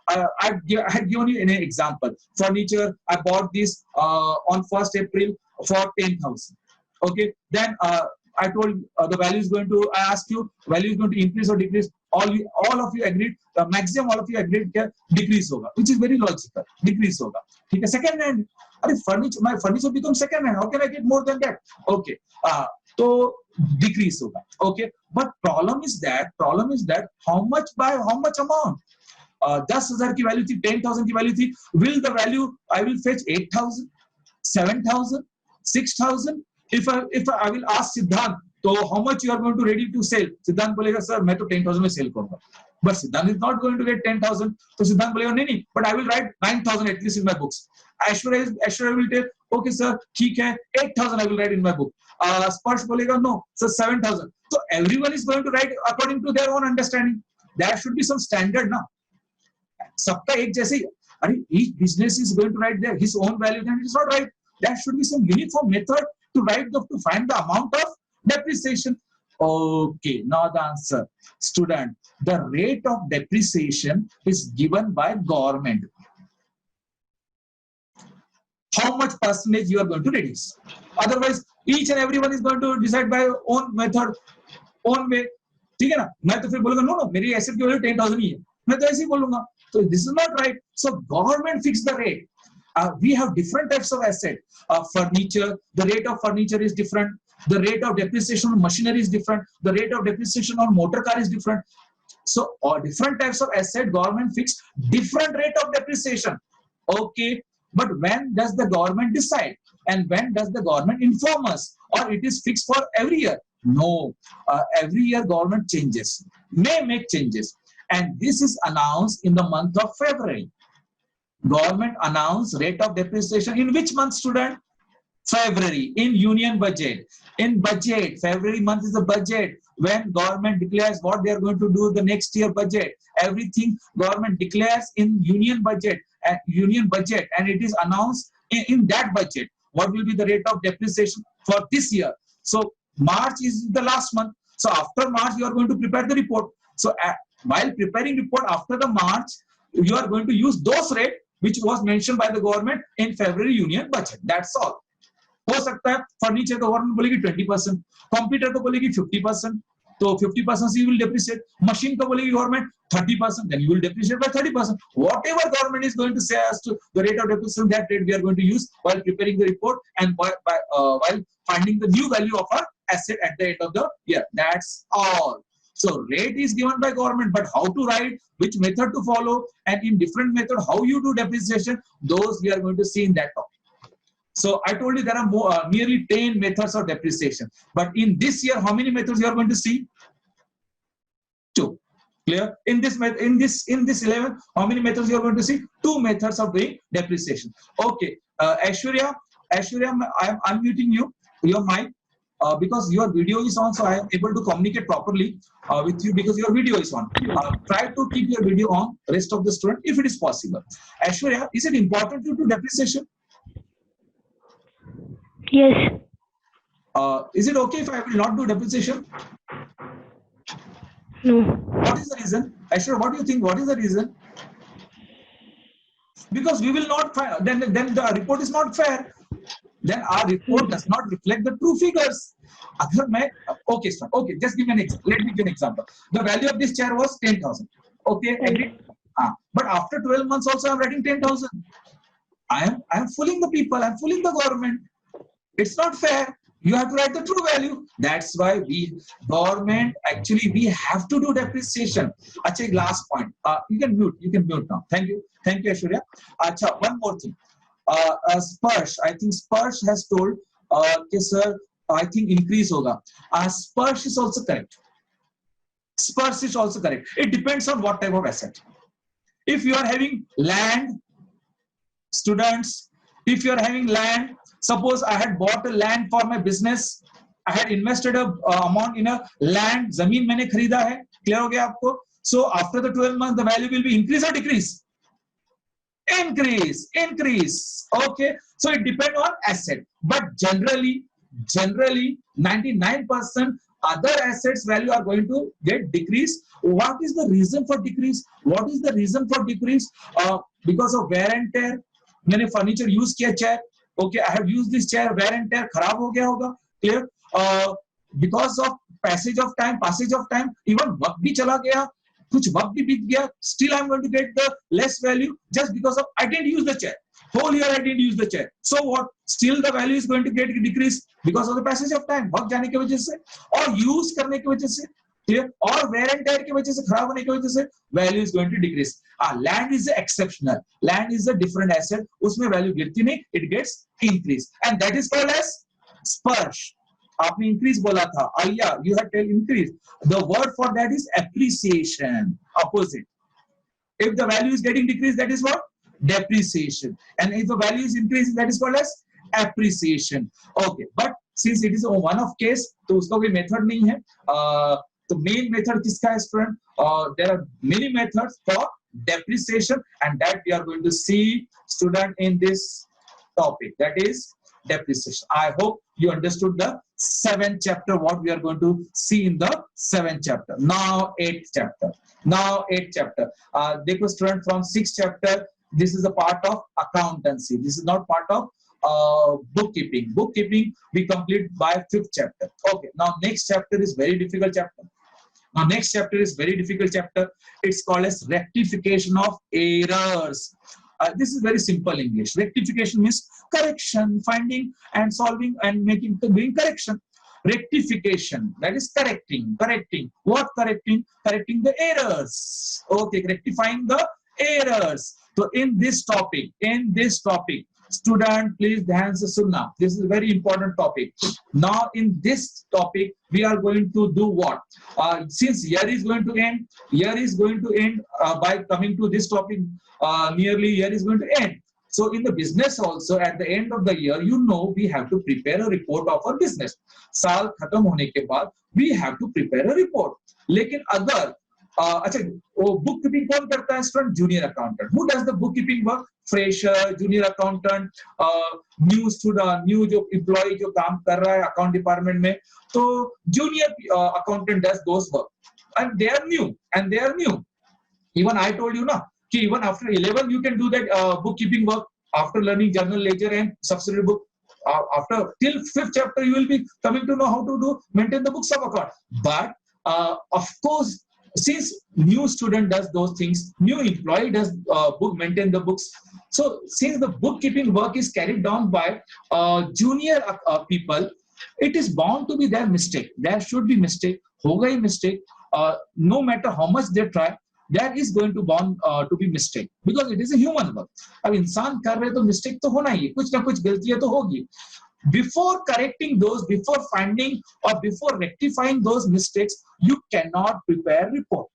I had given you an example. Furniture, I bought this on 1st April for 10,000. Okay, then I told the value is going to, I asked you, value is going to increase or decrease. All of you agreed, the maximum all of you agreed that decrease hoga, which is very logical. Decrease hoga. Okay, second hand, my furniture becomes second hand. How can I get more than that? Okay, so decrease hoga. Okay, but problem is that how much by how much amount? 10,000 की value थी, 10,000 की value थी, will the value I will fetch 8,000, 7,000, 6,000? If I will ask Siddhant, तो how much you are going to ready to sell? सिद्धांत बोलेगा sir मैं तो 10,000 में सेल करूंगा. But Siddhant is not going to get 10,000. तो सिद्धांत बोलेगा नहीं नहीं, but I will write 9,000 at least in my books. Aishwarya will tell, okay sir, ठीक है, 8,000 I will write in my book. Sparsh बोलेगा no, sir 7,000. So everyone is going to write according to their own understanding. There should be some standard now. सबका एक जैसे ही, अरे each business is going to write their his own value, then it is not right. There should be some uniform method to find the amount of depreciation. Okay, now the answer, student, the rate of depreciation is given by government. How much percentage you are going to reduce? Otherwise, each and everyone is going to decide by own method, own way. ठीक है ना? मैं तो फिर बोलूँगा no, मेरी asset की value 10,000 ही है. मैं तो ऐसे ही बोलूँगा. So this is not right. So government fix the rate. We have different types of asset. Furniture, the rate of furniture is different. The rate of depreciation on machinery is different. The rate of depreciation on motor car is different. So all different types of asset, government fix different rate of depreciation. Okay, but when does the government decide? And when does the government inform us? Or it is fixed for every year? No, every year government changes, may make changes. And this is announced in the month of February. Government announced rate of depreciation in which month, student? February, in union budget. In budget, February month is the budget when government declares what they are going to do the next year budget. Everything government declares in union budget, and it is announced in that budget. What will be the rate of depreciation for this year? So March is the last month. So after March, you are going to prepare the report. So while preparing report after the March, you are going to use those rate which was mentioned by the government in February union budget. That's all. हो सकता है furniture तो government बोलेगी 20%, computer तो बोलेगी 50%, तो 50% you will depreciate. Machine तो बोलेगी government 30%, then you will depreciate by 30%. Whatever government is going to say as to the rate of depreciation, that rate we are going to use while preparing the report and while finding the new value of our asset at the end of the year. That's all. So rate is given by government, but how to write, which method to follow, and in different method how you do depreciation, those we are going to see in that topic. So I told you there are nearly 10 methods of depreciation. But in this year, how many methods you are going to see? 2. Clear? In this 11, how many methods you are going to see? 2 methods of doing depreciation. Okay, Aishwarya, I'm unmuting you, your mic, because your video is on, so I am able to communicate properly with you because your video is on. Try to keep your video on, rest of the student, if it is possible. Aishwarya, is it important to do depreciation? Yes. Is it okay if I will not do depreciation? No. What is the reason? Aishwarya, what do you think? What is the reason? Because we will not find, then the report is not fair. Then our report does not reflect the true figures. Okay, sir. Okay, just give me an example. Let me give an example. The value of this chair was 10,000. Okay, agreed. But after 12 months also, I'm writing 10,000. I am fooling the people. I'm fooling the government. It's not fair. You have to write the true value. That's why government actually we have to do depreciation. Acha, last point. You can mute now. Thank you, Aishwarya. Acha, one more thing. Sparsh, I think Sparsh has told, sir, I think increase hoga. Sparsh is also correct. Sparsh is also correct. It depends on what type of asset. If you are having land, students, if you are having land, suppose I had bought a land for my business, I had invested a amount in a land, zameen मैंने खरीदा है, clear हो गया आपको? So after the 12 months, the value will be increase or decrease? Increase. Okay, so it depends on asset, but generally 99% other assets value are going to get decreased. What is the reason for decrease? Because of wear and tear. मैंने furniture use किया chair. Okay, I have used this chair, wear and tear, खराब हो गया होगा. Clear? Because of passage of time, even वक्त भी चला गया, कुछ वक्त भी बीत गया, still I'm going to get the less value just because of I didn't use the chair. Whole year I didn't use the chair. So what? Still the value is going to get decreased because of the passage of time. वक्त जाने की वजह से और use करने की वजह से. clear? और wear and tear की वजह से, खराब होने की वजह से value is going to decrease. Land is exceptional. Land is a different asset. उसमें value गिरती नहीं, it gets increased, and that is called as spurge. आपने increase बोला था, yeah, you had tell increase. The word for that is appreciation. Opposite. If the value is getting decreased, that is what? Depreciation. And if the value is increasing, that is called as appreciation. Okay, but since it is a one-off case, तो उसका कोई method नहीं है. तो main method किसका है student? There are many methods for depreciation, and that we are going to see student in this topic. That is depreciation. I hope you understood the 7th chapter, what we are going to see in the 7th chapter. Now 8th chapter. Now 8th chapter. Dekho student, from 6th chapter, this is a part of accountancy. This is not part of bookkeeping. Bookkeeping we complete by 5th chapter. Okay. Now next chapter is very difficult chapter. Now next chapter is very difficult chapter. It's called as rectification of errors. This is very simple English. Rectification means correction, finding and solving and doing correction. Rectification, that is correcting. What correcting? Correcting the errors. Okay, rectifying the errors. So in this topic, student, please dhyan se sunna. This is a very important topic. Now in this topic, we are going to do what? Since year is going to end by coming to this topic, nearly year is going to end. So in the business also, at the end of the year, we have to prepare a report of our business. साल खत्म होने के बाद we have to prepare a report. लेकिन अगर अच्छा, वो book keeping कौन करता है student? Junior accountant. Who does the book keeping work? Fresher, junior accountant, new student, new जो एम्प्लॉय जो काम कर रहा है अकाउंट डिपार्टमेंट में, तो junior accountant does those work, and they are new. Even I told you na, कि even after 11 you can do that bookkeeping work after learning journal, ledger and subsidiary book. After till 5th chapter you will be coming to know how to maintain the books of account. But of course, since new student does those things, new employee does maintain the books. So since the bookkeeping work is carried down by junior people, it is bound to be their mistake. There should be mistake. होगा ही mistake. No matter how much they try, that is going to bound to be mistake, because it is a human work. अब इंसान कर रहे तो mistake तो होना ही है, कुछ ना कुछ गलतियां तो होगी. Before correcting those, before finding or before rectifying those mistakes, you cannot prepare report.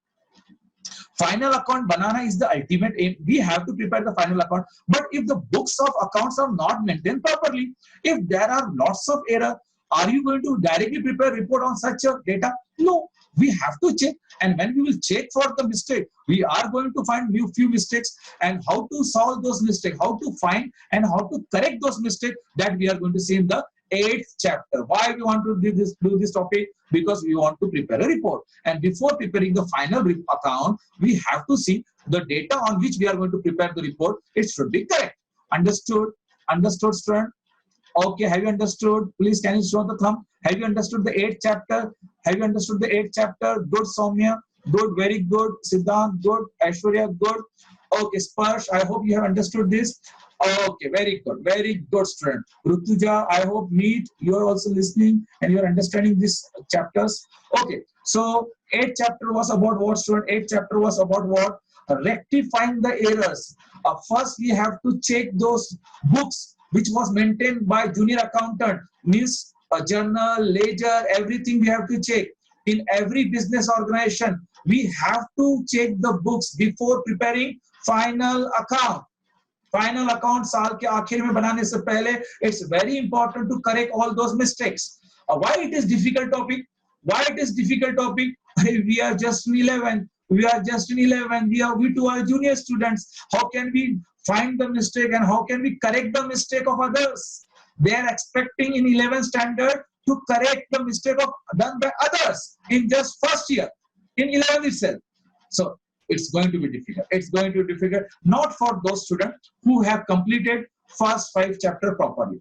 Final account banana is the ultimate aim. We have to prepare the final account. But if the books of accounts are not maintained properly, if there are lots of error, are you going to directly prepare report on such a data? No. We have to check, and when we will check for the mistake, we are going to find few mistakes, and how to solve those mistakes, how to find and how to correct those mistakes, that we are going to see in the 8th chapter. Why we want to do this topic? Because we want to prepare a report, and before preparing the final account, we have to see the data on which we are going to prepare the report. It should be correct. Understood? Understood, student? Okay, have you understood? Please, can you show the thumb? Have you understood the 8th chapter? Have you understood the 8th chapter? Good, Soumya. Good, very good. Siddhant, good. Aishwarya, good. Okay, Sparsh, I hope you have understood this. Okay, very good, student. Rutuja, I hope Meet, you are also listening and you are understanding these chapters. Okay, so 8th chapter was about what, student? 8th chapter was about what? Rectifying the errors. First, we have to check those books which was maintained by junior accountant, means a journal, ledger, everything we have to check. In every business organization, we have to check the books before preparing final account. Final account साल के आखिर में बनाने से पहले, it's very important to correct all those mistakes. Why it is difficult topic? Why it is difficult topic? We are just in 11. We too are junior students. How can we find the mistake and how can we correct the mistake of others? They are expecting in 11th standard to correct the mistake done by others in just first year, in 11th itself. So it's going to be difficult. It's going to be difficult, not for those students who have completed first 5 chapter properly.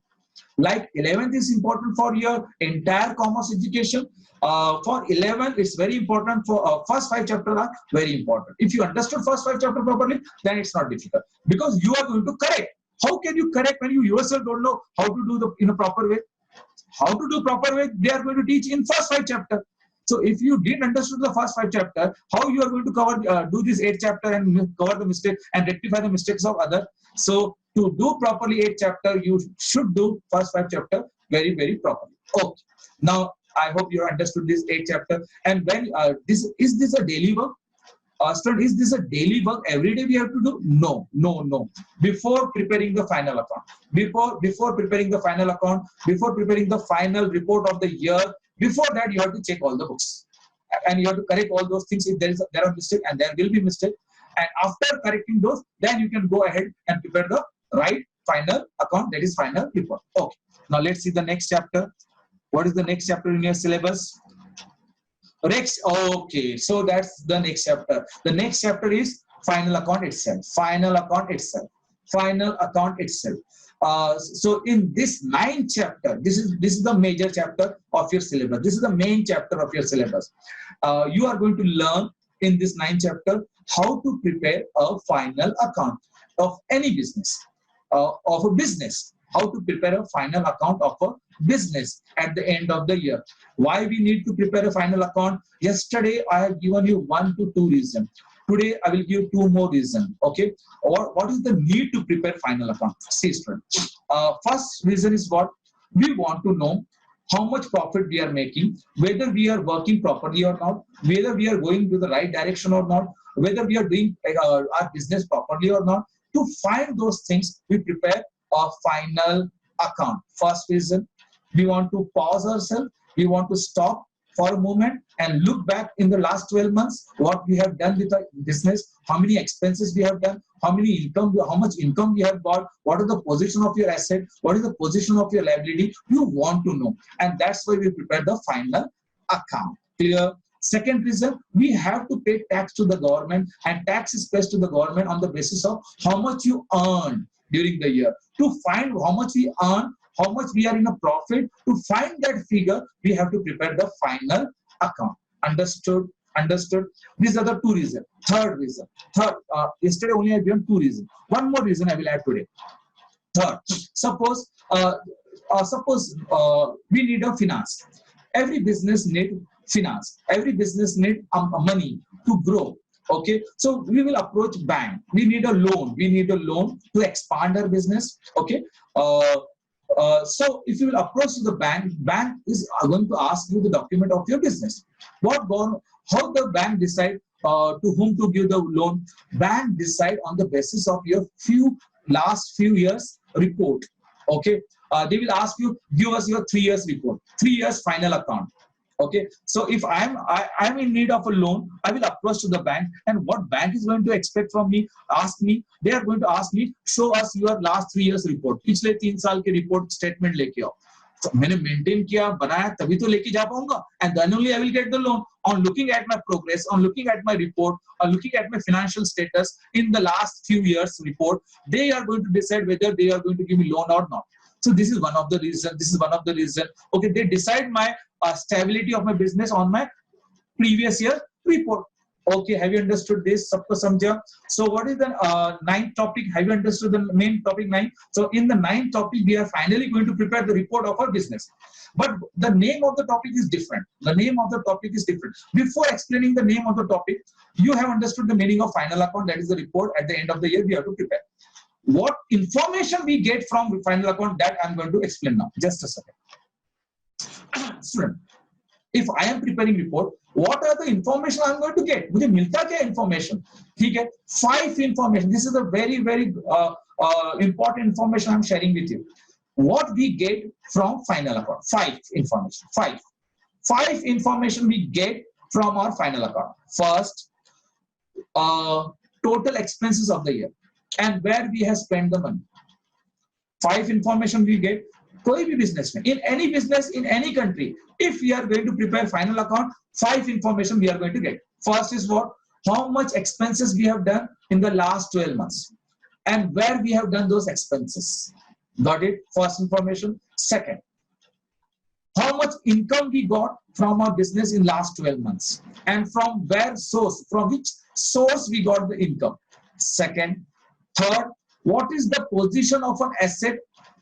Like 11th is important for your entire commerce education. For 11th, it's very important for first 5 chapters are very important. If you understood first 5 chapters properly, then it's not difficult, because you are going to correct. How can you correct when you yourself don't know how to do in a proper way? How to do proper way? They are going to teach in first 5 chapters. So if you didn't understood the first 5 chapter, how you are going to cover do this 8 chapter and cover the mistake and rectify the mistakes of other? So to do properly 8 chapter, you should do first 5 chapter very, very properly. Okay. Now I hope you understood this 8 chapter. And when is this a daily work? Student, is this a daily work? Every day we have to do? No, no, no. Before preparing the final account, before preparing the final account, before preparing the final report of the year, before that you have to check all the books, and you have to correct all those things if there are mistakes, and there will be mistake. And after correcting those, then you can go ahead and prepare the right final account, that is final report. Okay. Now let's see the next chapter. What is the next chapter in your syllabus? Next, okay, so that's the next chapter. The next chapter is final account itself. Final account itself. Final account itself. So in this 9th chapter, this is the major chapter of your syllabus. This is the main chapter of your syllabus. You are going to learn in this 9th chapter how to prepare a final account of any business, of a business. How to prepare a final account of a business at the end of the year. Why we need to prepare a final account? Yesterday I have given you 1 to 2 reasons. Today I will give 2 more reasons. Okay, or what is the need to prepare final account? See, student. First reason is what? We want to know how much profit we are making, whether we are working properly or not, whether we are going to the right direction or not, whether we are doing our business properly or not. To find those things, we prepare a final account. First reason, we want to pause ourselves. We want to stop for a moment and look back in the last 12 months, what we have done with our business, how many expenses we have done, how much income we have got, what is the position of your asset, what is the position of your liability. You want to know. And that's why we prepare the final account. Clear? Second reason, we have to pay tax to the government, and tax is paid to the government on the basis of how much you earn during the year. To find how much we earn, how much we are in a profit, to find that figure, we have to prepare the final account. Understood? Understood? These are the 2 reasons. Third reason. Yesterday only I given 2 reasons. One more reason I will add today. Third, suppose we need a finance. Every business need finance. Every business need money to grow. Okay, so we will approach bank. We need a loan. We need a loan to expand our business. Okay, so if you will approach the bank, bank is going to ask you the document of your business. How the bank decide to whom to give the loan? Bank decide on the basis of your last few years report. Okay, they will ask you, give us your 3 years report, 3 years final account. Okay, so if I'm in need of a loan, I will approach to the bank, and what bank is going to expect from me? They are going to ask me, show us your last 3 years report. पिछले 3 साल के report statement लेके आओ. So मैंने maintain किया, बनाया, तभी तो लेके जा पाऊंगा, and then only I will get the loan. On looking at my progress, on looking at my report, on looking at my financial status in the last few years report, they are going to decide whether they are going to give me loan or not. So this is one of the reason. Okay, they decide my stability of my business on my previous year report. Okay, have you understood this? Sabko samjha? So what is the 9th topic? Have you understood the main topic 9? So in the 9th topic, we are finally going to prepare the report of our business. But the name of the topic is different. The name of the topic is different. Before explaining the name of the topic, you have understood the meaning of final account. That is the report at the end of the year we have to prepare. What information we get from final account, that I'm going to explain now. Just a second. Student, if I am preparing report, what are the information I'm going to get? मुझे मिलता क्या information? ठीक है? 5 information. This is a very important information I'm sharing with you. What we get from final account? 5 information. 5 information we get from our final account. First, total expenses of the year and where we have spent the money. 5 information we get. कोई भी business में, in any business, in any country, if we are going to prepare final account, 5 information we are going to get. First is what? How much expenses we have done in the last 12 months and where we have done those expenses. Got it? First information. Second, how much income we got from our business in last 12 months and from which source we got the income. Second. Third, what is the position of an asset?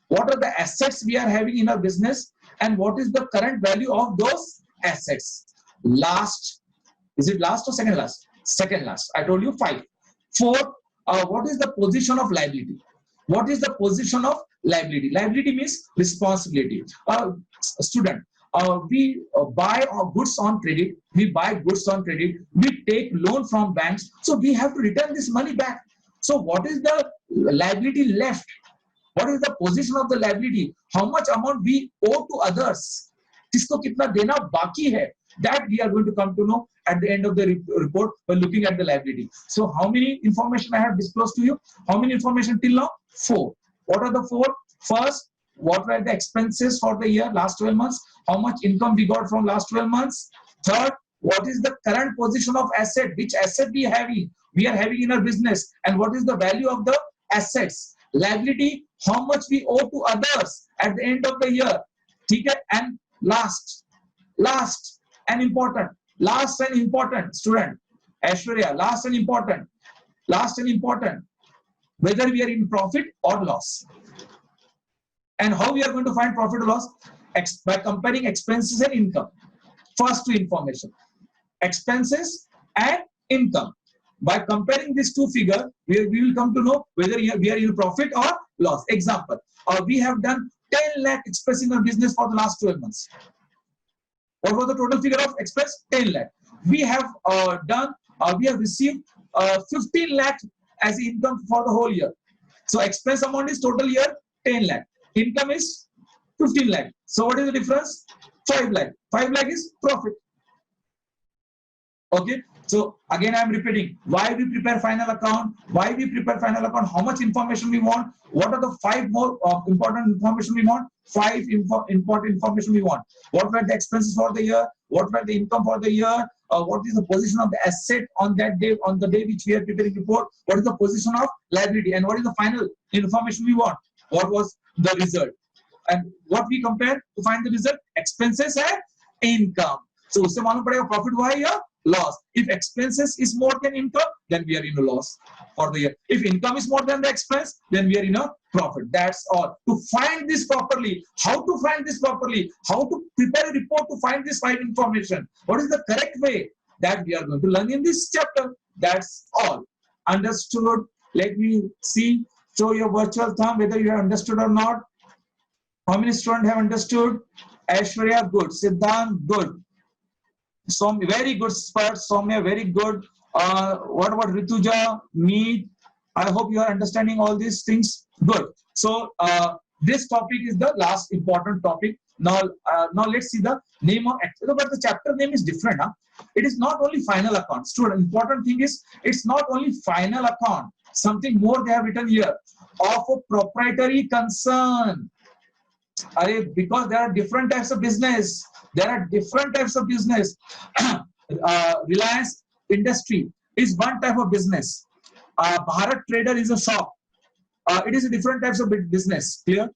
What are the assets we are having in our business and what is the current value of those assets? last. Is it last or second last? Second last. I told you 5. 4, what is the position of liability? What is the position of liability? Liability means responsibility. Student, we buy goods on credit. We buy goods on credit. We take loan from banks. So we have to return this money back. So what is the liability left? What is the position of the liability? How much amount we owe to others? किसको कितना देना बाकी है? That we are going to come to know at the end of the report by looking at the liability. So how many information I have disclosed to you? How many information till now? 4. What are the 4? First, what were the expenses for the year, last 12 months? How much income we got from last 12 months? Third, what is the current position of asset? Which asset we are having in our business, and what is the value of the assets? Liability, how much we owe to others at the end of the year. Okay? And last and important student, Aishwarya, last and important, whether we are in profit or loss. And how we are going to find profit or loss? By comparing expenses and income. First two information, expenses and income. By comparing these two figures, we will come to know whether we are in profit or loss. Example, we have done 10 lakh express in our business for the last 12 months. What was the total figure of express? 10 lakh. We have received 15 lakh as income for the whole year. So expense amount is total year 10 lakh. Income is 15 lakh. So what is the difference? 5 lakh. 5 lakh is profit. Okay. So again, I am repeating why we prepare final account. How much information we want. What are the 5 more important information we want? 5 important information we want. What were the expenses for the year? What were the income for the year? What is the position of the asset on that day, on the day which we are preparing report? What is the position of liability? And what is the final information we want? What was the result? And what we compare to find the result? Expenses and income. So usse मालूम पड़ेगा profit हुआ है या loss. If expenses is more than income, then we are in a loss for the year. If income is more than the expense, then we are in a profit. That's all. To find this properly, how to find this properly, how to prepare a report to find this 5 information. What is the correct way? That we are going to learn in this chapter. That's all. Understood? Let me see. Show your virtual thumb whether you have understood or not. How many students have understood? Aishwarya, good. Siddhant, good. Soumya, very good. Soumya, very good. What about Rituja? Meet. I hope you are understanding all these things. Good. So this topic is the last important topic. Now let's see the name of. But the chapter name is different. Huh? It is not only final account. Student, important thing is it's not only final account. Something more they have written here of a proprietary concern. Because there are different types of business. Reliance Industry is one type of business. Bharat Trader is a shop. It is a different types of business. Clear?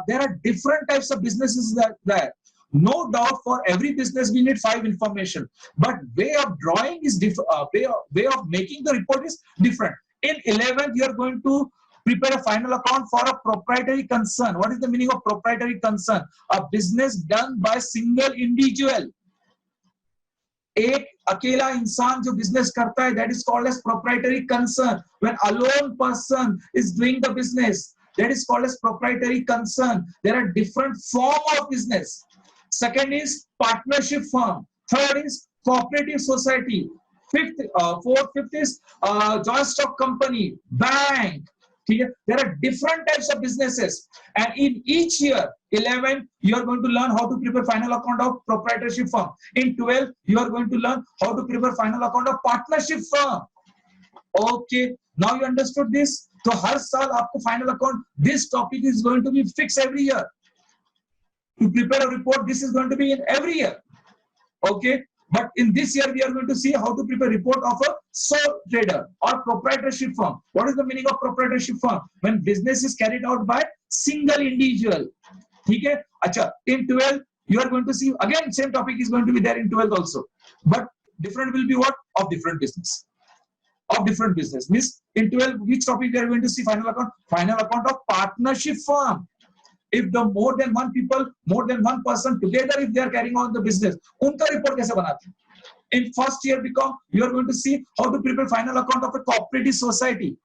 There are different types of businesses there. No doubt, for every business we need 5 information, but way of drawing is different. Way of making the report is different. In 11th, you are going to prepare a final account for a proprietary concern. What is the meaning of proprietary concern? A business done by single individual. एक अकेला इंसान जो business करता है, that is called as proprietary concern. When a lone person is doing the business, that is called as proprietary concern. There are different forms of business. Second is partnership firm. Third is cooperative society. Fifth is joint stock company, bank. There are different types of businesses, and in each year, 11, you are going to learn how to prepare final account of proprietorship firm. In 12, you are going to learn how to prepare final account of partnership firm. Okay, now you understood this. So, हर साल आपको final account, this topic is going to be fixed every year. To prepare a report, this is going to be in every year. Okay. But in this year, we are going to see how to prepare a report of a sole trader or proprietorship firm. What is the meaning of proprietorship firm? When business is carried out by single individual. Okay? Achha, in 12, you are going to see, again, same topic is going to be there in 12 also. But different will be what? Of different business. Of different business. Means in 12, which topic we are going to see final account? Final account of partnership firm. if the more than one people, more than one person together, if they are carrying on the business, उनका report कैसे बनाते हैं? In first year BCom, you are going to see how to prepare final account of a cooperative society.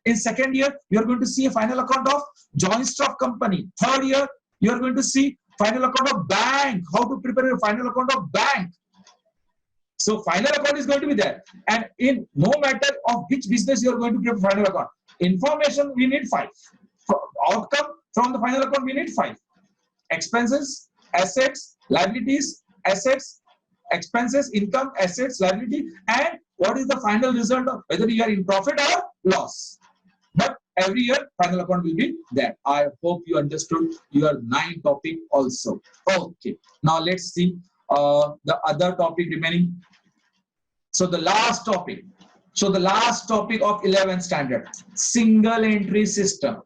In second year, you are going to see a final account of joint stock company. Third year, you are going to see final account of bank, how to prepare a final account of bank. So final account is going to be there. And in no matter of which business you are going to prepare final account, information we need 5. Outcome from the final account we need 5. Expenses, assets, liabilities, assets, expenses, income, assets, liability, and what is the final result of whether you are in profit or loss. But every year final account will be there. I hope you understood your 9 topic also. Okay, now let's see the other topic remaining. So the last topic. So the last topic of 11th standard, single entry system.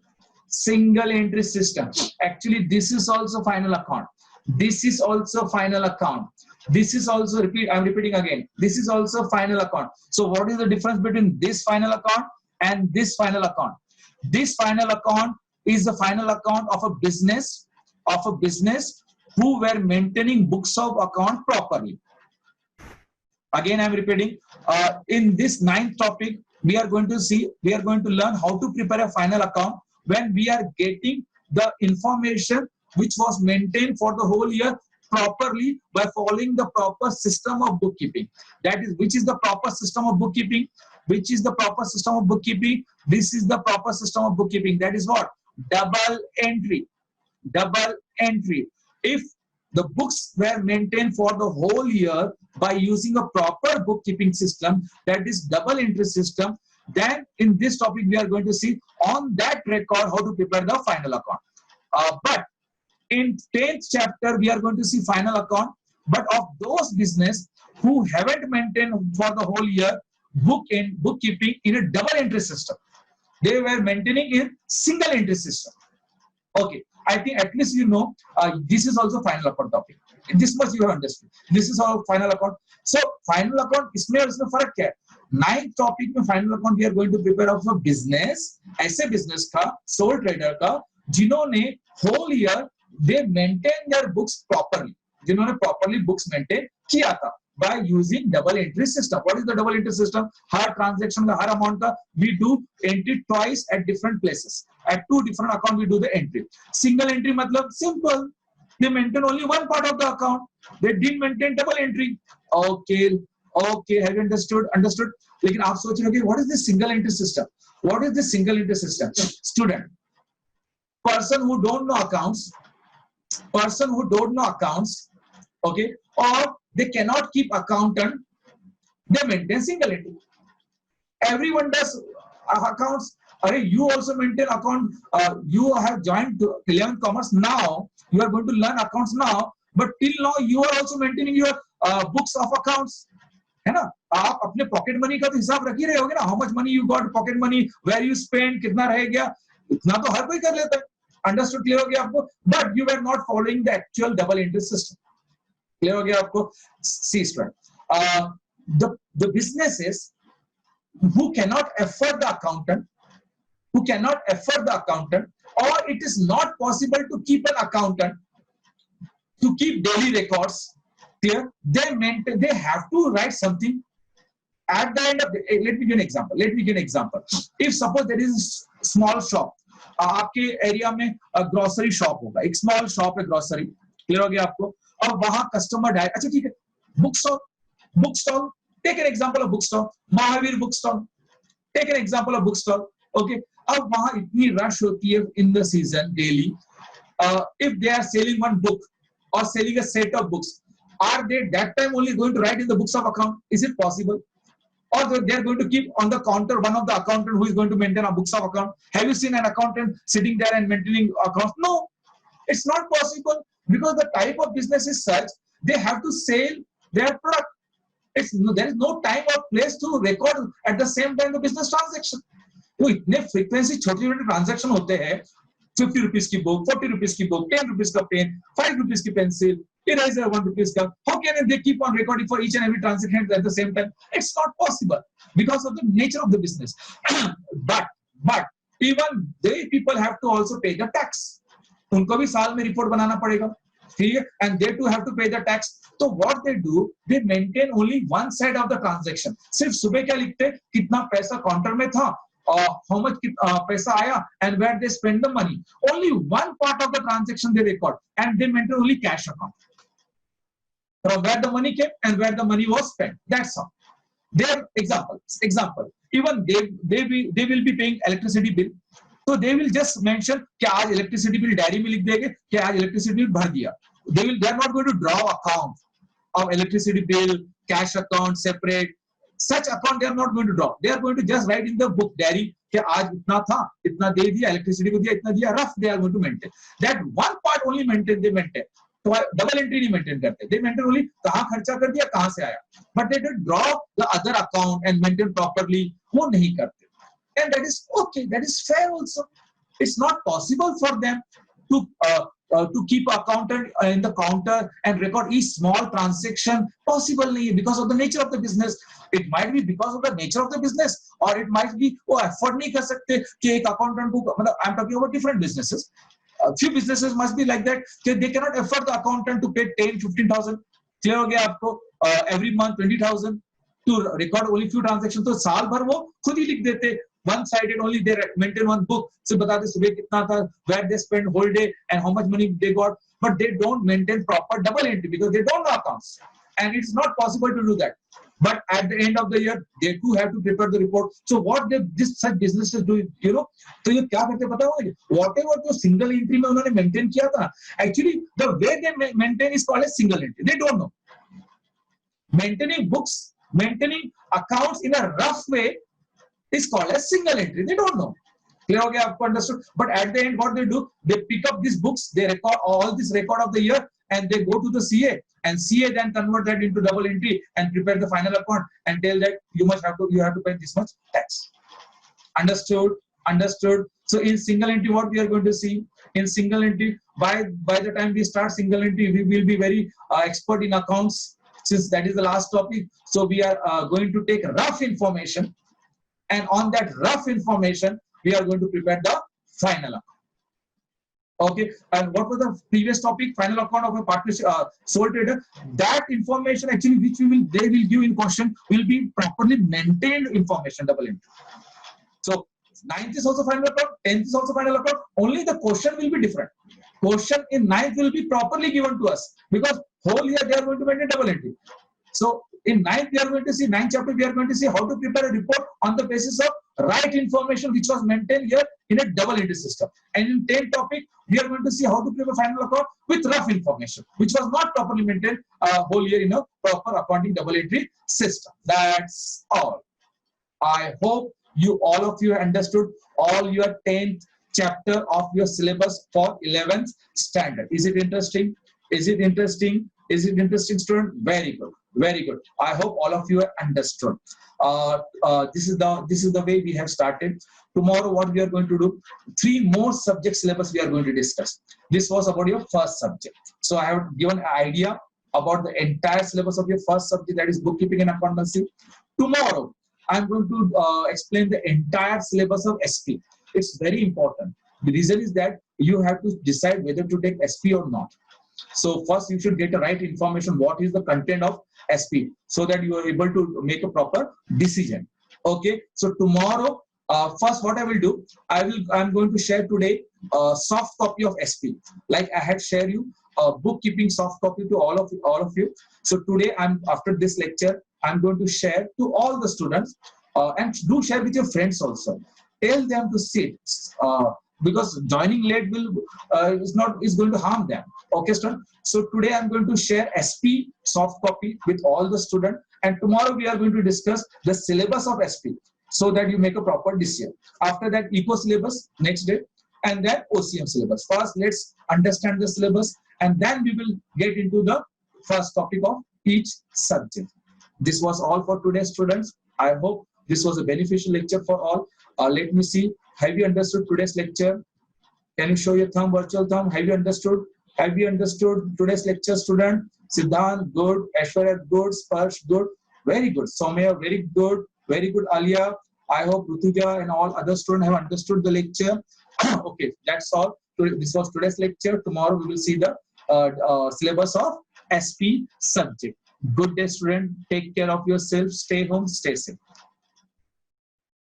Single entry system. Actually, this is also final account. This is also final account. This is also I'm repeating again. This is also final account. So what is the difference between this final account and this final account? This final account is the final account of a business who were maintaining books of account properly. Again, I'm repeating. In this 9th topic, we are going to learn how to prepare a final account when we are getting the information which was maintained for the whole year properly by following the proper system of bookkeeping. That is, which is the proper system of bookkeeping? Which is the proper system of bookkeeping? This is the proper system of bookkeeping. That is what? Double entry. Double entry. If the books were maintained for the whole year by using a proper bookkeeping system, that is double entry system, then in this topic we are going to see on that record how to prepare the final account. But in 10th chapter we are going to see final account, but of those business who haven't maintained for the whole year bookkeeping in a double entry system, they were maintaining in single entry system. Okay, I think at least you know this is also final account topic. This much you have understood. This is our final account. So final account इसमें और इसमें फर्क क्या है? 9th topic में final account we are going to prepare of a business, ऐसे business का, sole trader का, जिन्होंने whole year they maintain their books properly, जिन्होंने properly books maintain किया था by using double entry system. What is the double entry system? Her transaction का, हर amount का we do entry twice at different places. At 2 different account we do the entry. Single entry मतलब simple. They maintain only one part of the account. They didn't maintain double entry. Okay, okay, have you understood? Understood. लेकिन आप सोच रहे हो कि what is this single entry system? What is this single entry system? Student, person who don't know accounts, okay, or they cannot keep accountant, they maintain single entry. Everyone does accounts. You also maintain account. You have joined 11th commerce now. You are going to learn accounts now, but till now you are also maintaining your books of accounts. है ना? आप अपने pocket money का तो हिसाब रख ही रहे होगे ना? How much money you got pocket money, where you spend, कितना रह गया, इतना तो हर कोई कर लेता है. Understood? Clear हो गया आपको? But you were not following the actual double entry system. Clear हो गया आपको? See, student. The businesses who cannot afford the accountant, or it is not possible to keep an accountant to keep daily records. Clear? They have to write something at the end of the. Let me give an example. If suppose there is a small shop, आपके area में grocery shop होगा, एक small shop है grocery. Clear हो गया आपको? और वहां कस्टमर डायरेक्ट, अच्छा ठीक है, book stall, take an example of book stall, Mahavir book stall, take an example of book stall. Okay, अब वहां इतनी रश होती है in the season daily. If they are selling one book or selling a set of books, are they that time only going to write in the books of account? Is it possible? Or they are going to keep on the counter one of the accountant who is going to maintain a books of account? Have you seen an accountant sitting there and maintaining accounts? No, it's not possible, because the type of business is such they have to sell their product. There is no time or place to record at the same time the business transaction. तो इतने frequency छोटे छोटे transaction होते हैं. 50 rupees की book, 40 rupees की book, 10 rupees का pen, 5 rupees की पेंसिल, eraser 1 rupees का. How can they keep on recording for each and every transaction at the same time? It's not possible because of the nature of the business. but even they people have to also pay the tax. उनको भी साल में report बनाना पड़ेगा, ठीक है, and they too have to pay the tax. तो what they do, they maintain only one side of the transaction. सिर्फ सुबह क्या लिखते, कितना पैसा काउंटर में था, how much पैसा आया, and where they spend the money. Only one part of the transaction they record, and they maintain only cash account, from where the money came and where the money was spent. That's all. Their example. Even they will be paying electricity bill. So they will just mention कि आज electricity bill diary में लिख देंगे कि आज electricity bill भर दिया. They are not going to draw account of electricity bill, cash account separate. Such account they are not going to draw. They are going to just write in the book diary कि आज इतना था, इतना दे दिया, electricity को दिया, इतना दिया. Rough they are going to maintain. That one part only they maintain. तो डबल एंट्री नहीं मेंटेन करते, दे मेंटेन ओनली कहां खर्चा कर दिया, कहां से आया, but they don't draw the other account and maintain properly, वो नहीं करते. And that is okay, that is fair also. It's not possible for them to keep accountant in the counter and record each small transaction. Possible nahi, because of the nature of the business. It might be because of the nature of the business, or it might be वो afford नहीं कर सकते कि एक accountant को, मतलब I'm talking about different businesses. A few businesses must be like that, they cannot afford the accountant to pay 10-15,000. Clear हो गया आपको? Every month 20,000 to record only few transactions. तो साल भर वो खुद ही लिख देते. One sided only, they maintain one book. So बताते सुबह कितना था, where they spend whole day and how much money they got. But they don't maintain proper double entry because they don't know accounts, and it's not possible to do that. But at the end of the year, they too have to prepare the report. So what such businesses do, you know, तो ये क्या करते पता होगा? Whatever जो single entry में उन्होंने maintain किया था, actually the way they maintain is called as single entry. They don't know. Maintaining books, maintaining accounts in a rough way is called as single entry. They don't know. Clear हो गया आपको? Understood? But at the end, what they do, they pick up these books, they record all this record of the year, and they go to the CA, and CA then convert that into double entry and prepare the final account and tell that you have to pay this much tax. Understood? So in single entry, what we are going to see in single entry, by the time we start single entry, we will be very expert in accounts, since that is the last topic. So we are going to take rough information, and on that rough information, we are going to prepare the final account. Okay, and what was the previous topic? Final account of a partnership, sole trader. That information actually, which they will give in question, will be properly maintained information, double entry. So 9th is also final account, 10th is also final account. Only the question will be different. Question in 9th will be properly given to us, because whole year they are going to maintain double entry. So in 9th we are going to see, 9th chapter we are going to see how to prepare a report on the basis of right information which was maintained here in a double entry system. And in 10th topic we are going to see how to prepare final account with rough information which was not properly maintained whole year in a proper accounting double entry system. That's all. I hope all of you understood all your 10th chapter of your syllabus for 11th standard. Is it interesting? Is it interesting? Is it interesting, student? Very good. Very good. I hope all of you have understood. This is the way we have started. Tomorrow, what we are going to do? 3 more subject syllabus we are going to discuss. This was about your first subject. So I have given an idea about the entire syllabus of your first subject, that is bookkeeping and accountancy. Tomorrow, I am going to explain the entire syllabus of SP. It's very important. The reason is that you have to decide whether to take SP or not. So first you should get the right information, what is the content of SP, so that you are able to make a proper decision. Okay, so tomorrow, first what I will do, I'm going to share today a soft copy of SP, like I had shared you a bookkeeping soft copy to all of you. So today, after this lecture, I'm going to share to all the students, and do share with your friends also. Tell them to sit, because joining late is going to harm them. Okay, student. So today I'm going to share SP soft copy with all the students, and tomorrow we are going to discuss the syllabus of SP, so that you make a proper decision. After that, eco syllabus next day, and then OCM syllabus. First, let's understand the syllabus, and then we will get into the first topic of each subject. This was all for today, students. I hope this was a beneficial lecture for all. Let me see. Have you understood today's lecture? Can you show your thumb, virtual thumb? Have you understood? Have you understood today's lecture, student? Siddhant, good. Aishwarya, good. Sparsh, good. Very good. Soumya, very good. Very good, Alia. I hope Rutuja and all other students have understood the lecture. Okay, that's all. This was today's lecture. Tomorrow we will see the syllabus of SP subject. Good day, student. Take care of yourself. Stay home. Stay safe.